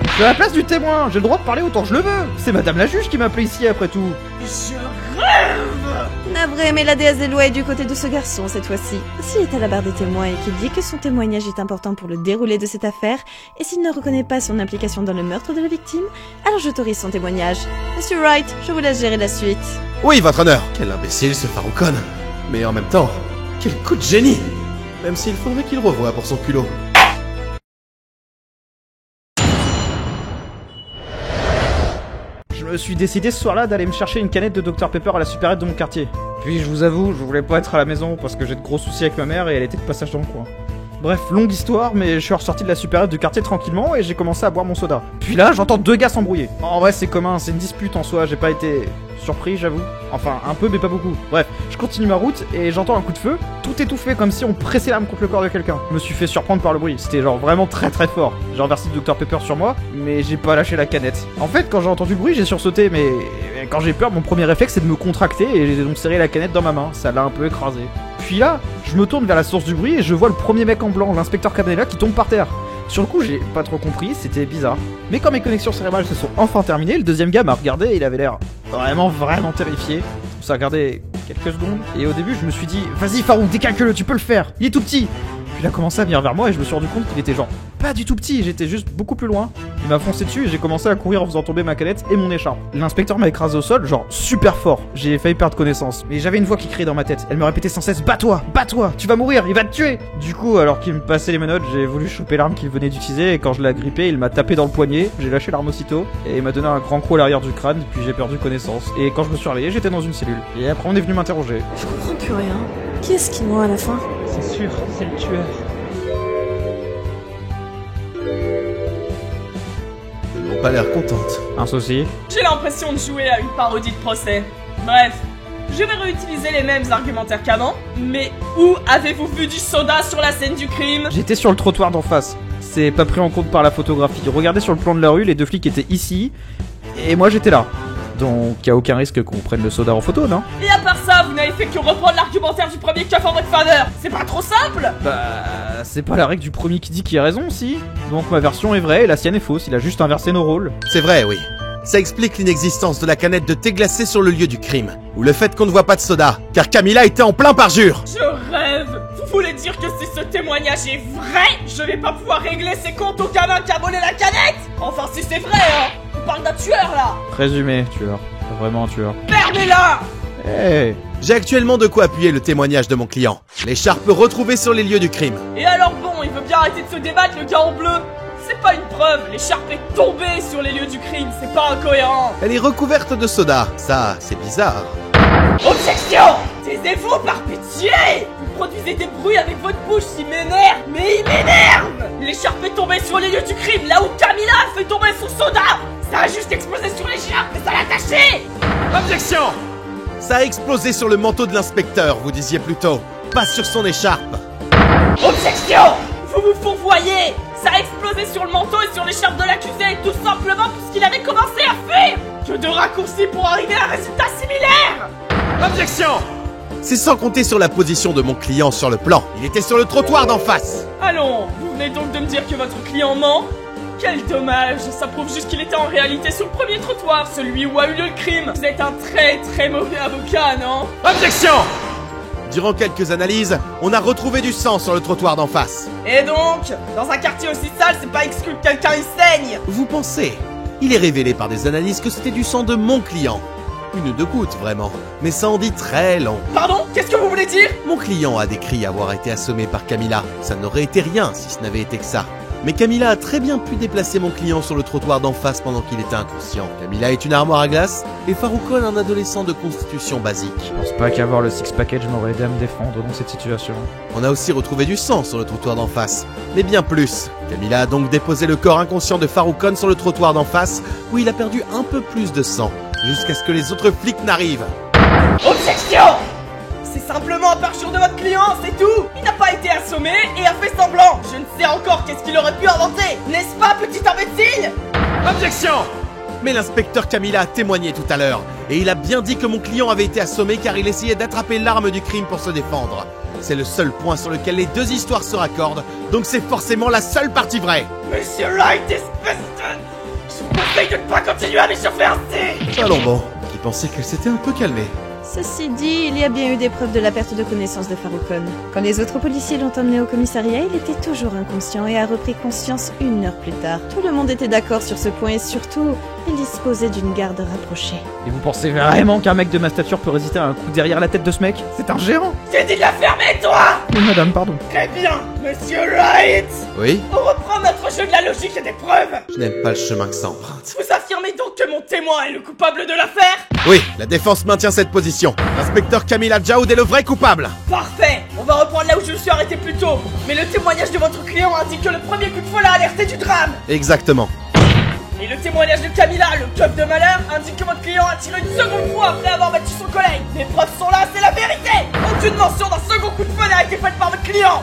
Je suis à la place du témoin, j'ai le droit de parler autant que je le veux. C'est Madame la juge qui m'a appelé ici après tout. Je rêve. Navré, mais la déesse des lois est du côté de ce garçon cette fois-ci. S'il est à la barre des témoins et qu'il dit que son témoignage est important pour le déroulé de cette affaire, et s'il ne reconnaît pas son implication dans le meurtre de la victime, alors j'autorise son témoignage. Monsieur Wright, je vous laisse gérer la suite. Oui, votre honneur. Quel imbécile ce Faroukon. Mais en même temps, quel coup de génie. Même s'il faudrait qu'il revoie pour son culot. Je me suis décidé ce soir-là d'aller me chercher une canette de Dr Pepper à la supérette de mon quartier. Puis je vous avoue, je voulais pas être à la maison parce que j'ai de gros soucis avec ma mère et elle était de passage dans le coin. Bref, longue histoire, mais je suis ressorti de la supérette du quartier tranquillement et j'ai commencé à boire mon soda. Puis là, j'entends deux gars s'embrouiller. En vrai, c'est commun, c'est une dispute en soi, j'ai pas été surpris, j'avoue. Enfin, un peu, mais pas beaucoup. Bref, je continue ma route et j'entends un coup de feu, tout étouffé comme si on pressait l'arme contre le corps de quelqu'un. Je me suis fait surprendre par le bruit, c'était genre vraiment très très fort. J'ai renversé du Dr Pepper sur moi, mais j'ai pas lâché la canette. En fait, quand j'ai entendu le bruit, j'ai sursauté, mais quand j'ai peur, mon premier réflexe c'est de me contracter et j'ai donc serré la canette dans ma main. Ça l'a un peu écrasé. Puis là, je me tourne vers la source du bruit et je vois le premier mec en blanc, l'inspecteur Cabanella, qui tombe par terre. Sur le coup, j'ai pas trop compris, c'était bizarre. Mais quand mes connexions cérébrales se sont enfin terminées, le deuxième gars m'a regardé et il avait l'air vraiment terrifié. Ça a gardé quelques secondes. Et au début, je me suis dit, vas-y Farouk, décalque-le, tu peux le faire, il est tout petit. Puis il a commencé à venir vers moi et je me suis rendu compte qu'il était genre pas du tout petit, j'étais juste beaucoup plus loin. Il m'a foncé dessus et j'ai commencé à courir en faisant tomber ma canette et mon écharpe. L'inspecteur m'a écrasé au sol, genre super fort. J'ai failli perdre connaissance. Mais j'avais une voix qui criait dans ma tête. Elle me répétait sans cesse, bats-toi, tu vas mourir, il va te tuer. Du coup, alors qu'il me passait les menottes, j'ai voulu choper l'arme qu'il venait d'utiliser et quand je l'ai agrippé, il m'a tapé dans le poignet. J'ai lâché l'arme aussitôt et il m'a donné un grand coup à l'arrière du crâne, puis j'ai perdu connaissance. Et quand je me suis réveillé, j'étais dans une cellule. Et après, on est venu m'interroger. Je comprends plus rien. Qui est-ce qui ment à la fin? C'est sûr, c'est le tueur. Elles n'ont pas l'air contentes. Un souci? J'ai l'impression de jouer à une parodie de procès. Bref, je vais réutiliser les mêmes argumentaires qu'avant, mais où avez-vous vu du soda sur la scène du crime? J'étais sur le trottoir d'en face. C'est pas pris en compte par la photographie. Regardez sur le plan de la rue, les deux flics étaient ici, et moi j'étais là. Donc y a aucun risque qu'on prenne le soda en photo, non? Et à part ça, vous n'avez fait que reprendre l'argumentaire du premier keuf en votre faveur. C'est pas trop simple? Bah, c'est pas la règle du premier qui dit qui a raison, si. Donc ma version est vraie et la sienne est fausse, il a juste inversé nos rôles. C'est vrai, oui. Ça explique l'inexistence de la canette de thé glacé sur le lieu du crime, ou le fait qu'on ne voit pas de soda, car Camilla était en plein parjure. Je rêve. Vous voulez dire que si ce témoignage est vrai, je vais pas pouvoir régler ses comptes au gamin qui a volé la canette? Enfin, si c'est vrai, hein. On parle d'un tueur, là. Présumé tueur, pas vraiment un tueur. Fermez-la. Hey. J'ai actuellement de quoi appuyer le témoignage de mon client. L'écharpe retrouvée sur les lieux du crime. Et alors bon, il veut bien arrêter de se débattre, le gars en bleu? C'est pas une preuve, l'écharpe est tombée sur les lieux du crime, c'est pas incohérent. Elle est recouverte de soda. Ça, c'est bizarre. Objection! Taisez-vous par pitié! Vous produisez des bruits avec votre bouche, il m'énerve! Mais il m'énerve! L'écharpe est tombée sur les lieux du crime, là où Camilla a fait tomber son soda! Ça a juste explosé sur l'écharpe, mais ça l'a taché! Objection! Ça a explosé sur le manteau de l'inspecteur, vous disiez plutôt. Pas sur son écharpe. Objection! Vous vous fourvoyez! Ça a explosé sur le manteau et sur l'écharpe de l'accusé, tout simplement puisqu'il avait commencé à fuir! Que de raccourcis pour arriver à un résultat similaire! Objection! C'est sans compter sur la position de mon client sur le plan. Il était sur le trottoir d'en face. Allons, vous venez donc de me dire que votre client ment? Quel dommage, ça prouve juste qu'il était en réalité sur le premier trottoir, celui où a eu lieu le crime. Vous êtes un très très mauvais avocat, non? Objection! Durant quelques analyses, on a retrouvé du sang sur le trottoir d'en face. Et donc, dans un quartier aussi sale, c'est pas exclu que quelqu'un y saigne. Vous pensez? Il est révélé par des analyses que c'était du sang de mon client. Une ou deux gouttes, vraiment. Mais ça en dit très long. Pardon? Qu'est-ce que vous voulez dire? Mon client a décrit avoir été assommé par Camilla. Ça n'aurait été rien si ce n'avait été que ça. Mais Camilla a très bien pu déplacer mon client sur le trottoir d'en face pendant qu'il était inconscient. Camilla est une armoire à glace et Faroukon un adolescent de constitution basique. Je pense pas qu'avoir le six package m'aurait aidé à me défendre dans cette situation. On a aussi retrouvé du sang sur le trottoir d'en face, mais bien plus. Camilla a donc déposé le corps inconscient de Faroukon sur le trottoir d'en face, où il a perdu un peu plus de sang, jusqu'à ce que les autres flics n'arrivent. Objection! C'est simplement un parjure de votre client, c'est tout! Il n'a pas été assommé et a fait semblant! Je ne sais encore qu'est-ce qu'il aurait pu inventer! N'est-ce pas, petit imbécile? Objection! Mais l'inspecteur Camilla a témoigné tout à l'heure, et il a bien dit que mon client avait été assommé car il essayait d'attraper l'arme du crime pour se défendre. C'est le seul point sur lequel les deux histoires se raccordent, donc c'est forcément la seule partie vraie. Monsieur Wright, espèce de... Je vous conseille de ne pas continuer à m'échauffer ainsi! Allons bon, qui pensait qu'elle s'était un peu calmée. Ceci dit, il y a bien eu des preuves de la perte de connaissance de Faroukon. Quand les autres policiers l'ont emmené au commissariat, il était toujours inconscient et a repris conscience 1 heure plus tard. Tout le monde était d'accord sur ce point et surtout, il disposait d'une garde rapprochée. Et vous pensez vraiment qu'un mec de ma stature peut résister à un coup derrière la tête de ce mec? C'est un gérant! J'ai dit de la fermer, toi! Oui, madame, pardon. Très bien, Monsieur Wright! Oui? On reprend notre jeu de la logique et des preuves! Je n'aime pas le chemin que ça emprunte. Vous affirmez donc que mon témoin est le coupable de l'affaire? Oui, la défense maintient cette position. L'inspecteur Camilla Jaoud est le vrai coupable. Parfait! On va reprendre là où je me suis arrêté plus tôt. Mais le témoignage de votre client indique que le premier coup de feu l'a alerté du drame. Exactement. Et le témoignage de Camilla, le cœur de malheur, indique que votre client a tiré une seconde fois après avoir battu son collègue. Les preuves sont là, c'est la vérité! Aucune mention d'un second coup de feu n'a été faite par votre client!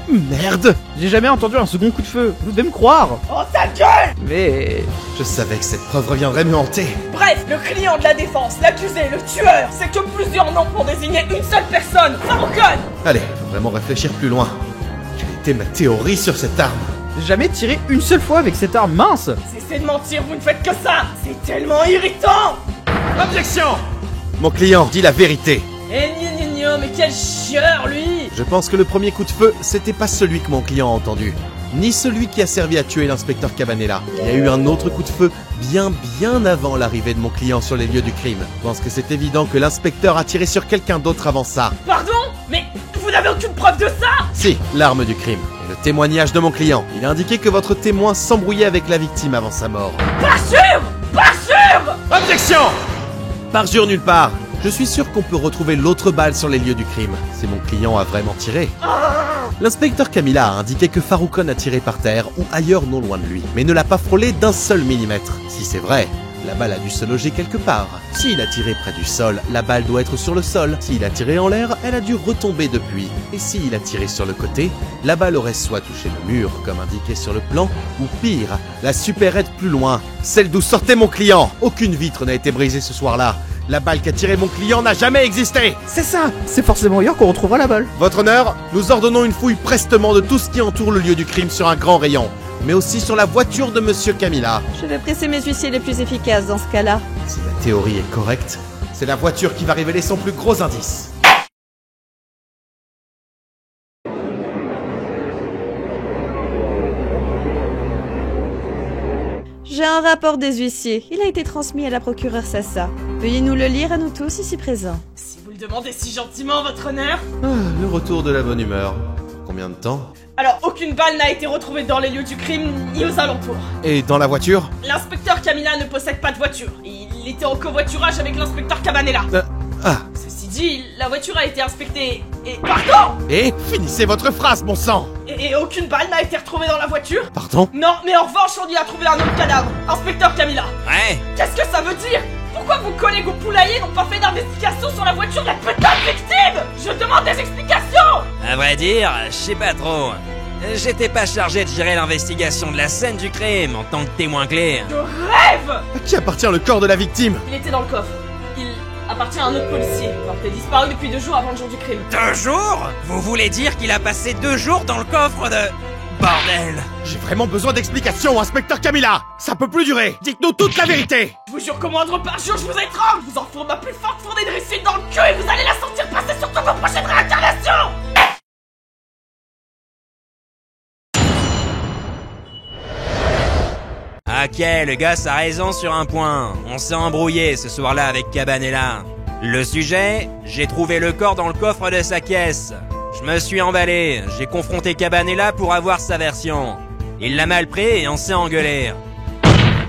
Merde! J'ai jamais entendu un second coup de feu. Vous devez me croire. Oh ta gueule! Mais... Je savais que cette preuve reviendrait me hanter. Bref, le client de la défense, l'accusé, le tueur, c'est que plusieurs noms pour désigner une seule personne, Faroukon! Allez, faut vraiment réfléchir plus loin. Quelle était ma théorie sur cette arme? j'ai jamais tiré une seule fois avec cette arme mince. Cessez de mentir, vous ne faites que ça! C'est tellement irritant! Objection! Mon client dit la vérité. Eh gna, mais quel chieur, lui! Je pense que le premier coup de feu, c'était pas celui que mon client a entendu. Ni celui qui a servi à tuer l'inspecteur Cabanela. Il y a eu un autre coup de feu bien avant l'arrivée de mon client sur les lieux du crime. Je pense que c'est évident que l'inspecteur a tiré sur quelqu'un d'autre avant ça. Pardon? Mais vous n'avez aucune preuve de ça? Si, l'arme du crime. Et le témoignage de mon client. Il a indiqué que votre témoin s'embrouillait avec la victime avant sa mort. Parjure! Parjure! Objection! Parjure nulle part. Je suis sûr qu'on peut retrouver l'autre balle sur les lieux du crime. Si mon client a vraiment tiré. L'inspecteur Camilla a indiqué que Faroukon a tiré par terre ou ailleurs non loin de lui, mais ne l'a pas frôlé d'un seul millimètre. Si c'est vrai, la balle a dû se loger quelque part. S'il a tiré près du sol, la balle doit être sur le sol. S'il a tiré en l'air, elle a dû retomber depuis. Et s'il a tiré sur le côté, la balle aurait soit touché le mur, comme indiqué sur le plan, ou pire, la supérette plus loin, celle d'où sortait mon client. Aucune vitre n'a été brisée ce soir-là, La balle qu'a tiré mon client n'a jamais existé. C'est ça. C'est forcément ailleurs qu'on retrouvera la balle. Votre honneur, nous ordonnons une fouille prestement de tout ce qui entoure le lieu du crime sur un grand rayon, mais aussi sur la voiture de Monsieur Camilla. Je vais presser mes huissiers les plus efficaces dans ce cas-là. Si la théorie est correcte, c'est la voiture qui va révéler son plus gros indice. J'ai un rapport des huissiers. Il a été transmis à la procureure Sassa. Veuillez nous le lire à nous tous ici présents. Si vous le demandez si gentiment, votre honneur. Ah, le retour de la bonne humeur. Combien de temps? Alors, aucune balle n'a été retrouvée dans les lieux du crime ni aux alentours. Et dans la voiture? L'inspecteur Camilla ne possède pas de voiture. Il était en covoiturage avec l'inspecteur Cabanela. Ceci dit, la voiture a été inspectée et... Pardon! Et finissez votre phrase, bon sang! Et aucune balle n'a été retrouvée dans la voiture? Pardon? Non, mais en revanche, on y a trouvé un autre cadavre. Inspecteur Camilla. Ouais. Qu'est-ce que ça veut dire? Pourquoi vos collègues au poulailler n'ont pas fait d'investigation sur la voiture de la putain de victime? Je demande des explications! À vrai dire, je sais pas trop. J'étais pas chargé de gérer l'investigation de la scène du crime en tant que témoin clé. De rêve! À qui appartient le corps de la victime? Il était dans le coffre. Il appartient à un autre policier, porté disparu depuis 2 jours avant le jour du crime. 2 jours? Vous voulez dire qu'il a passé 2 jours dans le coffre de... Bordel! J'ai vraiment besoin d'explications, inspecteur Camilla! Ça peut plus durer! Dites-nous toute la vérité! Je vous jure qu'au moindre parjure, je vous étrangle! Je vous enfourne ma plus forte fournée de réussite dans le cul et vous allez la sentir passer sur toutes vos prochaines réincarnations! Ok, le gars a raison sur un point. On s'est embrouillé ce soir-là avec Cabanela. Le sujet, j'ai trouvé le corps dans le coffre de sa caisse. Je me suis emballé, j'ai confronté Cabanela pour avoir sa version. Il l'a mal pris et on s'est engueulé.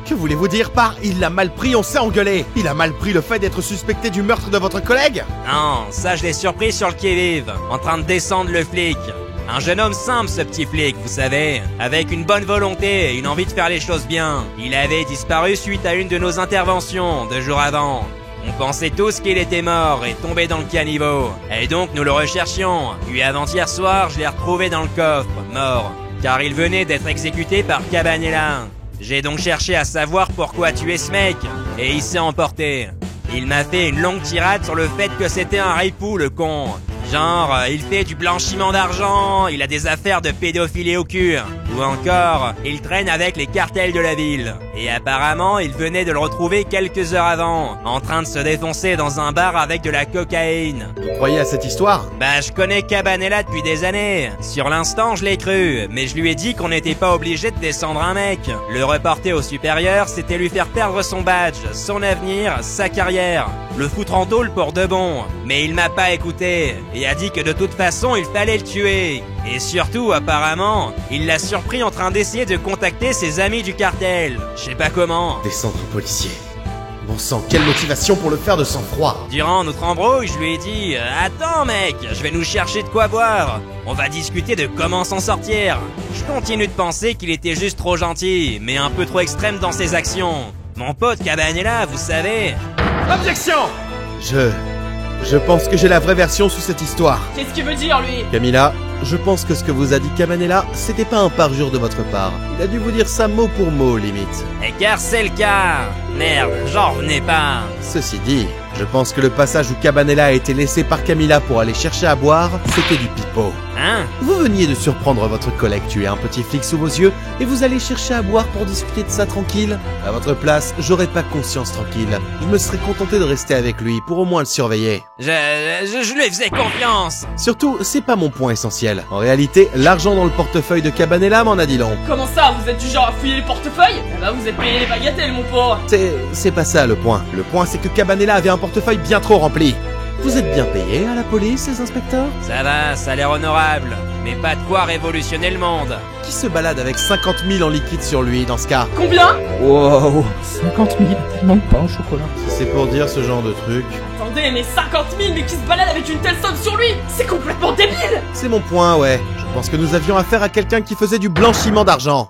Que voulez-vous dire par « il l'a mal pris, on s'est engueulé » ? Il a mal pris le fait d'être suspecté du meurtre de votre collègue ? Non, ça je l'ai surpris sur le qui-vive, en train de descendre le flic. Un jeune homme simple ce petit flic, vous savez, avec une bonne volonté et une envie de faire les choses bien. Il avait disparu suite à une de nos interventions 2 jours avant. On pensait tous qu'il était mort et tombé dans le caniveau. Et donc nous le recherchions. Puis avant-hier soir, je l'ai retrouvé dans le coffre, mort. Car il venait d'être exécuté par Cabanela. J'ai donc cherché à savoir pourquoi tuer ce mec. Et il s'est emporté. Il m'a fait une longue tirade sur le fait que c'était un ripou, le con. Genre, il fait du blanchiment d'argent, il a des affaires de pédophilie au cul. Ou encore, il traîne avec les cartels de la ville. Et apparemment, il venait de le retrouver quelques heures avant, en train de se défoncer dans un bar avec de la cocaïne. Vous croyez à cette histoire ? Bah, je connais Cabanela depuis des années. Sur l'instant, je l'ai cru, mais je lui ai dit qu'on n'était pas obligé de descendre un mec. Le reporter au supérieur, c'était lui faire perdre son badge, son avenir, sa carrière. Le foutre en tôle pour de bon. Mais il m'a pas écouté, et a dit que de toute façon, il fallait le tuer. Et surtout, apparemment, il l'a surpris en train d'essayer de contacter ses amis du cartel. Je sais pas comment. Descendre un policier. Bon sang, quelle motivation pour le faire de sang-froid. Durant notre embrouille, je lui ai dit « Attends mec, je vais nous chercher de quoi boire. On va discuter de comment s'en sortir. » Je continue de penser qu'il était juste trop gentil, mais un peu trop extrême dans ses actions. Mon pote Cabanela, vous savez... Objection ! Je pense que j'ai la vraie version sous cette histoire. Qu'est-ce qu'il veut dire, lui? Camilla, je pense que ce que vous a dit Cabanela, c'était pas un parjure de votre part. Il a dû vous dire ça mot pour mot, limite. Et car c'est le cas. Merde, j'en revenais pas. Ceci dit, je pense que le passage où Cabanela a été laissé par Camilla pour aller chercher à boire, c'était du pipeau. Hein? Vous veniez de surprendre votre collègue tuer un petit flic sous vos yeux et vous allez chercher à boire pour discuter de ça tranquille. À votre place, j'aurais pas conscience tranquille. Je me serais contenté de rester avec lui pour au moins le surveiller. Je lui faisais confiance. Surtout, c'est pas mon point essentiel. En réalité, l'argent dans le portefeuille de Cabanela m'en a dit long. Comment ça, vous êtes du genre à fouiller les portefeuilles? Eh bah vous êtes payé les bagatelles, mon pauvre. C'est pas ça le point. Le point, c'est que Cabanela avait un portefeuille bien trop rempli. Vous êtes bien payés à la police, les inspecteurs? Ça va, ça a l'air honorable, mais pas de quoi révolutionner le monde. Qui se balade avec 50 000 en liquide sur lui dans ce cas? Combien? Wow, 50 000, tellement de pain au chocolat. C'est pour dire ce genre de truc. Attendez, mais 50 000, mais qui se balade avec une telle somme sur lui? C'est complètement débile! C'est mon point, ouais. Je pense que nous avions affaire à quelqu'un qui faisait du blanchiment d'argent.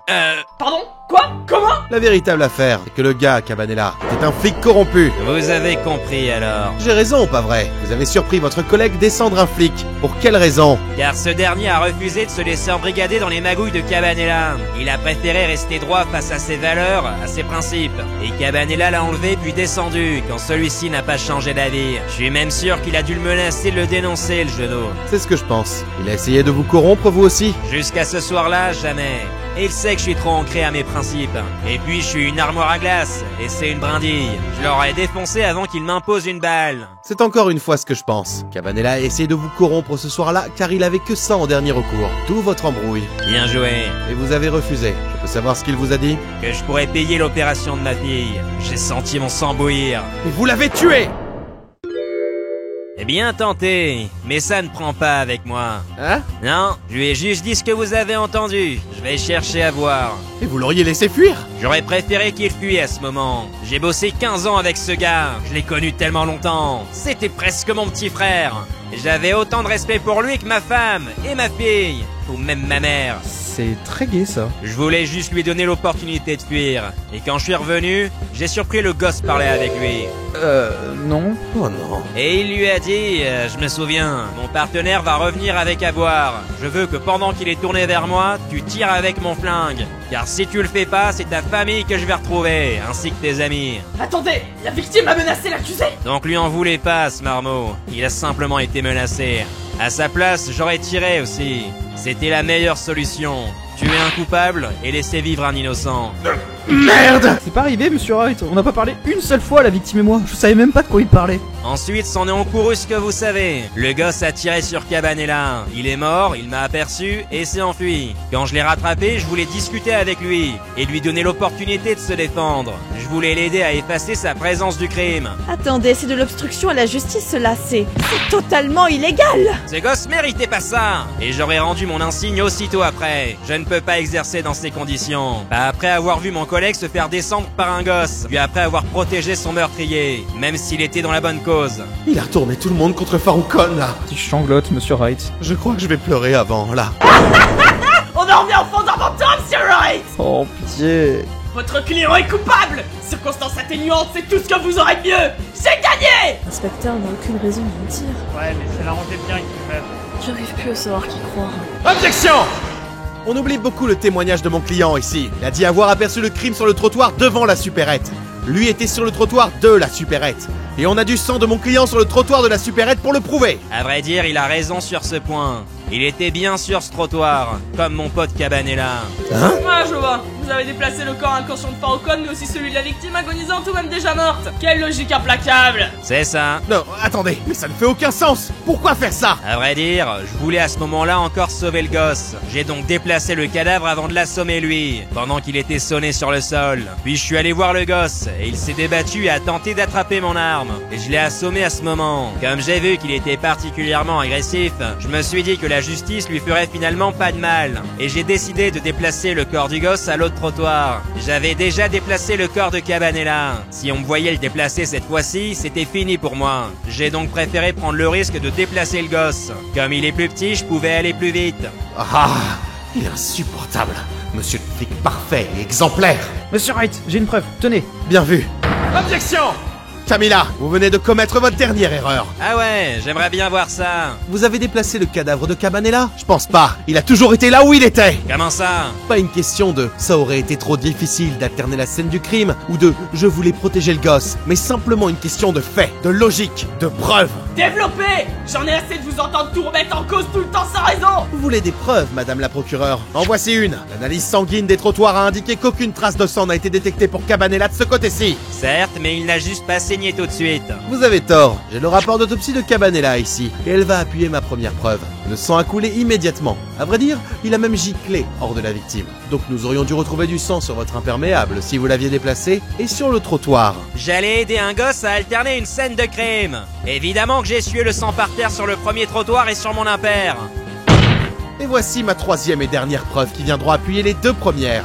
Pardon? Quoi? Comment? La véritable affaire, c'est que le gars, Cabanela, était un flic corrompu. Vous avez compris alors. J'ai raison, pas vrai? Vous avez surpris votre collègue descendre un flic. Pour quelle raison? Car ce dernier a refusé de se laisser embrigader dans les magouilles de Cabanela. Il a préféré rester droit face à ses valeurs, à ses principes. Et Cabanela l'a enlevé puis descendu quand celui-ci n'a pas changé d'avis. Je suis même sûr qu'il a dû le menacer de le dénoncer, le genou. C'est ce que je pense. Il a essayé de vous corrompre, vous aussi? Jusqu'à ce soir-là, jamais. Et il sait que je suis trop ancré à mes principes. Et puis je suis une armoire à glace, et c'est une brindille. Je l'aurais défoncé avant qu'il m'impose une balle. C'est encore une fois ce que je pense. Cabanela a essayé de vous corrompre ce soir-là car il avait que ça en dernier recours. D'où votre embrouille. Bien joué. Et vous avez refusé. Je peux savoir ce qu'il vous a dit? Que je pourrais payer l'opération de ma fille. J'ai senti mon sang bouillir. Et vous l'avez tué! Eh bien tenté, mais ça ne prend pas avec moi. Hein? Non, je lui ai juste dit ce que vous avez entendu. Je vais chercher à voir. Et vous l'auriez laissé fuir? J'aurais préféré qu'il fuit à ce moment. J'ai bossé 15 ans avec ce gars. Je l'ai connu tellement longtemps. C'était presque mon petit frère. J'avais autant de respect pour lui que ma femme et ma fille. Ou même ma mère. C'est très gai ça. Je voulais juste lui donner l'opportunité de fuir. Et quand je suis revenu, j'ai surpris le gosse parler avec lui. Non. Oh non. Et il lui a dit, je me souviens, mon partenaire va revenir avec à boire. Je veux que pendant qu'il est tourné vers moi, tu tires avec mon flingue. Car si tu le fais pas, c'est ta famille que je vais retrouver, ainsi que tes amis. Attendez, la victime a menacé l'accusé. Donc lui en voulez pas, ce marmot. Il a simplement été menacé. À sa place, j'aurais tiré aussi. C'était la meilleure solution. Tuer un coupable et laisser vivre un innocent. Merde! C'est pas arrivé, monsieur Wright. On n'a pas parlé une seule fois, la victime et moi. Je savais même pas de quoi il parlait. Ensuite, c'en est encouru ce que vous savez. Le gosse a tiré sur Cabanela. Il est mort, il m'a aperçu et s'est enfui. Quand je l'ai rattrapé, je voulais discuter avec lui et lui donner l'opportunité de se défendre. Je voulais l'aider à effacer sa présence du crime. Attendez, c'est de l'obstruction à la justice, cela, c'est totalement illégal. Ce gosse méritait pas ça. Et j'aurais rendu mon insigne aussitôt après. Je ne peux pas exercer dans ces conditions. Pas après avoir vu mon collègue se faire descendre par un gosse, puis après avoir protégé son meurtrier, même s'il était dans la bonne cause. Il a retourné tout le monde contre Faroukon, là. Petit changlotte, monsieur Wright. Je crois que je vais pleurer avant, là. On en revient au fondamental, Monsieur Wright. Oh, pitié. Votre client est coupable. Circonstances atténuantes, c'est tout ce que vous aurez de mieux. J'ai gagné. L'inspecteur n'a aucune raison de mentir. Ouais, mais ça l'arrangeait bien qu'il meure. J'arrive plus à savoir qui croire. Objection! On oublie beaucoup le témoignage de mon client ici. Il a dit avoir aperçu le crime sur le trottoir devant la supérette. Lui était sur le trottoir de la supérette. Et on a du sang de mon client sur le trottoir de la supérette pour le prouver. À vrai dire, il a raison sur ce point. Il était bien sur ce trottoir, comme mon pote Cabanela. Hein? Ah, je vois. Vous avez déplacé le corps inconscient de Faroukon, mais aussi celui de la victime agonisante ou même déjà morte. Quelle logique implacable. C'est ça. Non, attendez, mais ça ne fait aucun sens. Pourquoi faire ça? À vrai dire, je voulais à ce moment-là encore sauver le gosse. J'ai donc déplacé le cadavre avant de l'assommer lui, pendant qu'il était sonné sur le sol. Puis je suis allé voir le gosse, et il s'est débattu et a tenté d'attraper mon arme. Et je l'ai assommé à ce moment. Comme j'ai vu qu'il était particulièrement agressif, je me suis dit que la justice lui ferait finalement pas de mal. Et j'ai décidé de déplacer le corps du gosse à l'autre trottoir. J'avais déjà déplacé le corps de Cabanela. Si on me voyait le déplacer cette fois-ci, c'était fini pour moi. J'ai donc préféré prendre le risque de déplacer le gosse. Comme il est plus petit, je pouvais aller plus vite. Ah, il est insupportable. Monsieur le flic parfait et exemplaire. Monsieur Wright, j'ai une preuve. Tenez. Bien vu. Objection! Camilla, vous venez de commettre votre dernière erreur. Ah ouais, j'aimerais bien voir ça. Vous avez déplacé le cadavre de Cabanela? Je pense pas. Il a toujours été là où il était. Comment ça? Pas une question de « ça aurait été trop difficile d'alterner la scène du crime » ou de « je voulais protéger le gosse », mais simplement une question de fait, de logique, de preuve. Développez. J'en ai assez de vous entendre tout remettre en cause tout le temps sans raison. Vous voulez des preuves, madame la procureure? En voici une. L'analyse sanguine des trottoirs a indiqué qu'aucune trace de sang n'a été détectée pour Cabanela de ce côté-ci. Certes, mais il n'a juste pas saigné tout de suite. Vous avez tort. J'ai le rapport d'autopsie de Cabanela ici, et elle va appuyer ma première preuve. Le sang a coulé immédiatement. À vrai dire, il a même giclé hors de la victime. Donc nous aurions dû retrouver du sang sur votre imperméable si vous l'aviez déplacé, et sur le trottoir. J'allais aider un gosse à alterner une scène de crime. Évidemment que j'ai essuyé le sang par terre sur le premier trottoir et sur mon impair. Et voici ma troisième et dernière preuve qui viendra appuyer les deux premières.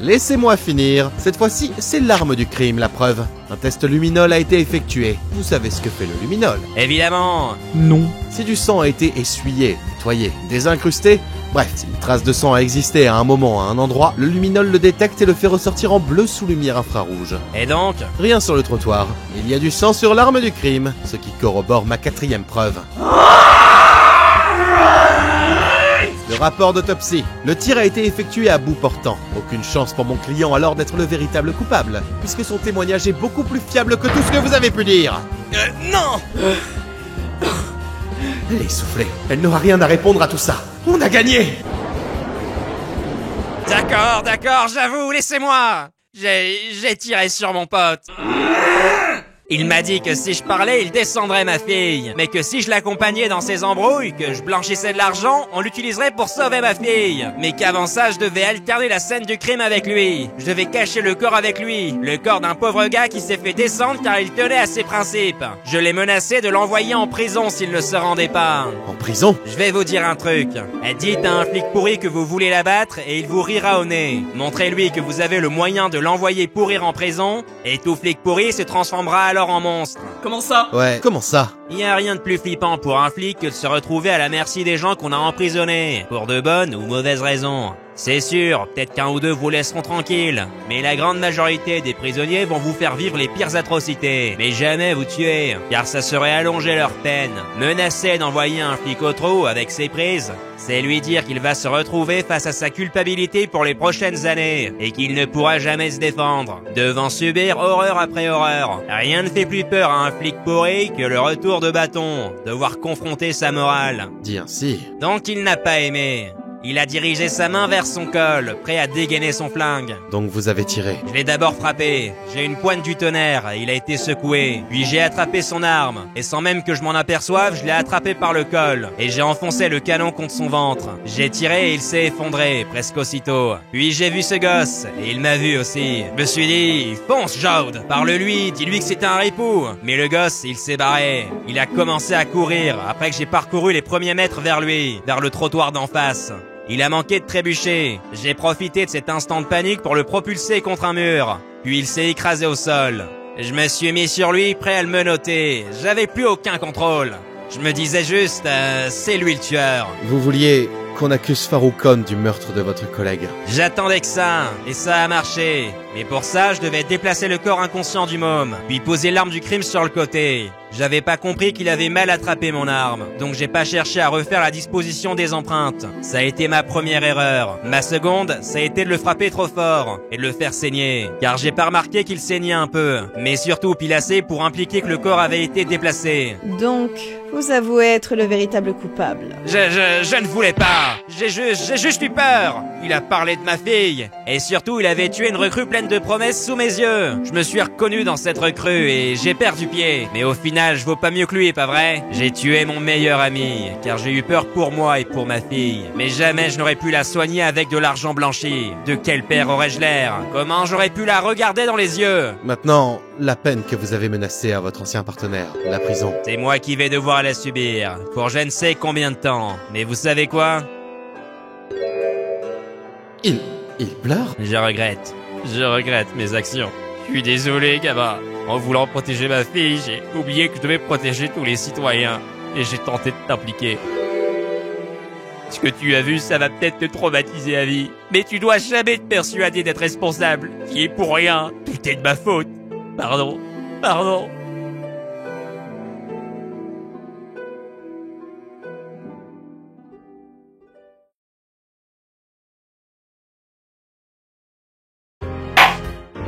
Laissez-moi finir. Cette fois-ci, c'est l'arme du crime, la preuve. Un test luminol a été effectué. Vous savez ce que fait le luminol? Évidemment. Non. Si du sang a été essuyé, nettoyé, désincrusté, bref, si une trace de sang a existé à un moment, à un endroit, le luminol le détecte et le fait ressortir en bleu sous lumière infrarouge. Et donc? Rien sur le trottoir. Il y a du sang sur l'arme du crime, ce qui corrobore ma 4e preuve. Le rapport d'autopsie. Le tir a été effectué à bout portant. Aucune chance pour mon client alors d'être le véritable coupable, puisque son témoignage est beaucoup plus fiable que tout ce que vous avez pu dire. Non! Elle est essoufflée. Elle n'aura rien à répondre à tout ça. On a gagné! D'accord, j'avoue, laissez-moi! J'ai tiré sur mon pote. Il m'a dit que si je parlais, il descendrait ma fille. Mais que si je l'accompagnais dans ses embrouilles, que je blanchissais de l'argent, on l'utiliserait pour sauver ma fille. Mais qu'avant ça, je devais alterner la scène du crime avec lui. Je devais cacher le corps avec lui. Le corps d'un pauvre gars qui s'est fait descendre car il tenait à ses principes. Je l'ai menacé de l'envoyer en prison s'il ne se rendait pas. En prison? Je vais vous dire un truc. Dites à un flic pourri que vous voulez l'abattre et il vous rira au nez. Montrez-lui que vous avez le moyen de l'envoyer pourrir en prison et tout flic pourri se transformera alors en monstre. Comment ça? Ouais, comment ça? Il y a rien de plus flippant pour un flic que de se retrouver à la merci des gens qu'on a emprisonnés, pour de bonnes ou mauvaises raisons. C'est sûr, peut-être qu'un ou deux vous laisseront tranquille, mais la grande majorité des prisonniers vont vous faire vivre les pires atrocités, mais jamais vous tuer, car ça serait allonger leur peine. Menacer d'envoyer un flic au trou avec ses prises, c'est lui dire qu'il va se retrouver face à sa culpabilité pour les prochaines années, et qu'il ne pourra jamais se défendre, devant subir horreur après horreur. Rien ne fait plus peur à un flic pourri que le retour de bâton, devoir confronter sa morale. Dit ainsi. Donc il n'a pas aimé. Il a dirigé sa main vers son col, prêt à dégainer son flingue. Donc vous avez tiré. Je l'ai d'abord frappé. J'ai une pointe du tonnerre et il a été secoué. Puis j'ai attrapé son arme. Et sans même que je m'en aperçoive, je l'ai attrapé par le col. Et j'ai enfoncé le canon contre son ventre. J'ai tiré et il s'est effondré, presque aussitôt. Puis j'ai vu ce gosse, et il m'a vu aussi. Je me suis dit, fonce Jaude, parle-lui, dis-lui que c'est un ripou. Mais le gosse, il s'est barré. Il a commencé à courir, après que j'ai parcouru les premiers mètres vers lui, vers le trottoir d'en face. Il a manqué de trébucher. J'ai profité de cet instant de panique pour le propulser contre un mur. Puis il s'est écrasé au sol. Je me suis mis sur lui, prêt à le menotter. J'avais plus aucun contrôle. Je me disais juste, c'est lui le tueur. Vous vouliez qu'on accuse Faroukon du meurtre de votre collègue. J'attendais que ça, et ça a marché. Mais pour ça, je devais déplacer le corps inconscient du môme, puis poser l'arme du crime sur le côté. J'avais pas compris qu'il avait mal attrapé mon arme, donc j'ai pas cherché à refaire la disposition des empreintes. Ça a été ma première erreur. Ma seconde, ça a été de le frapper trop fort, et de le faire saigner. Car j'ai pas remarqué qu'il saignait un peu, mais surtout pile assez pour impliquer que le corps avait été déplacé. Donc, vous avouez être le véritable coupable. Je ne voulais pas. J'ai juste eu peur. Il a parlé de ma fille. Et surtout, il avait tué une recrue pleine de promesses sous mes yeux. Je me suis reconnu dans cette recrue et j'ai perdu pied. Mais au final, je vaux pas mieux que lui, pas vrai? J'ai tué mon meilleur ami, car j'ai eu peur pour moi et pour ma fille. Mais jamais je n'aurais pu la soigner avec de l'argent blanchi. De quel père aurais-je l'air? Comment j'aurais pu la regarder dans les yeux? Maintenant, la peine que vous avez menacée à votre ancien partenaire, la prison. C'est moi qui vais devoir la subir, pour je ne sais combien de temps. Mais vous savez quoi? Il pleure? Je regrette mes actions. Je suis désolé, gamin. En voulant protéger ma fille, j'ai oublié que je devais protéger tous les citoyens. Et j'ai tenté de t'impliquer. Ce que tu as vu, ça va peut-être te traumatiser à vie. Mais tu dois jamais te persuader d'être responsable. Qui est pour rien. Tout est de ma faute. Pardon.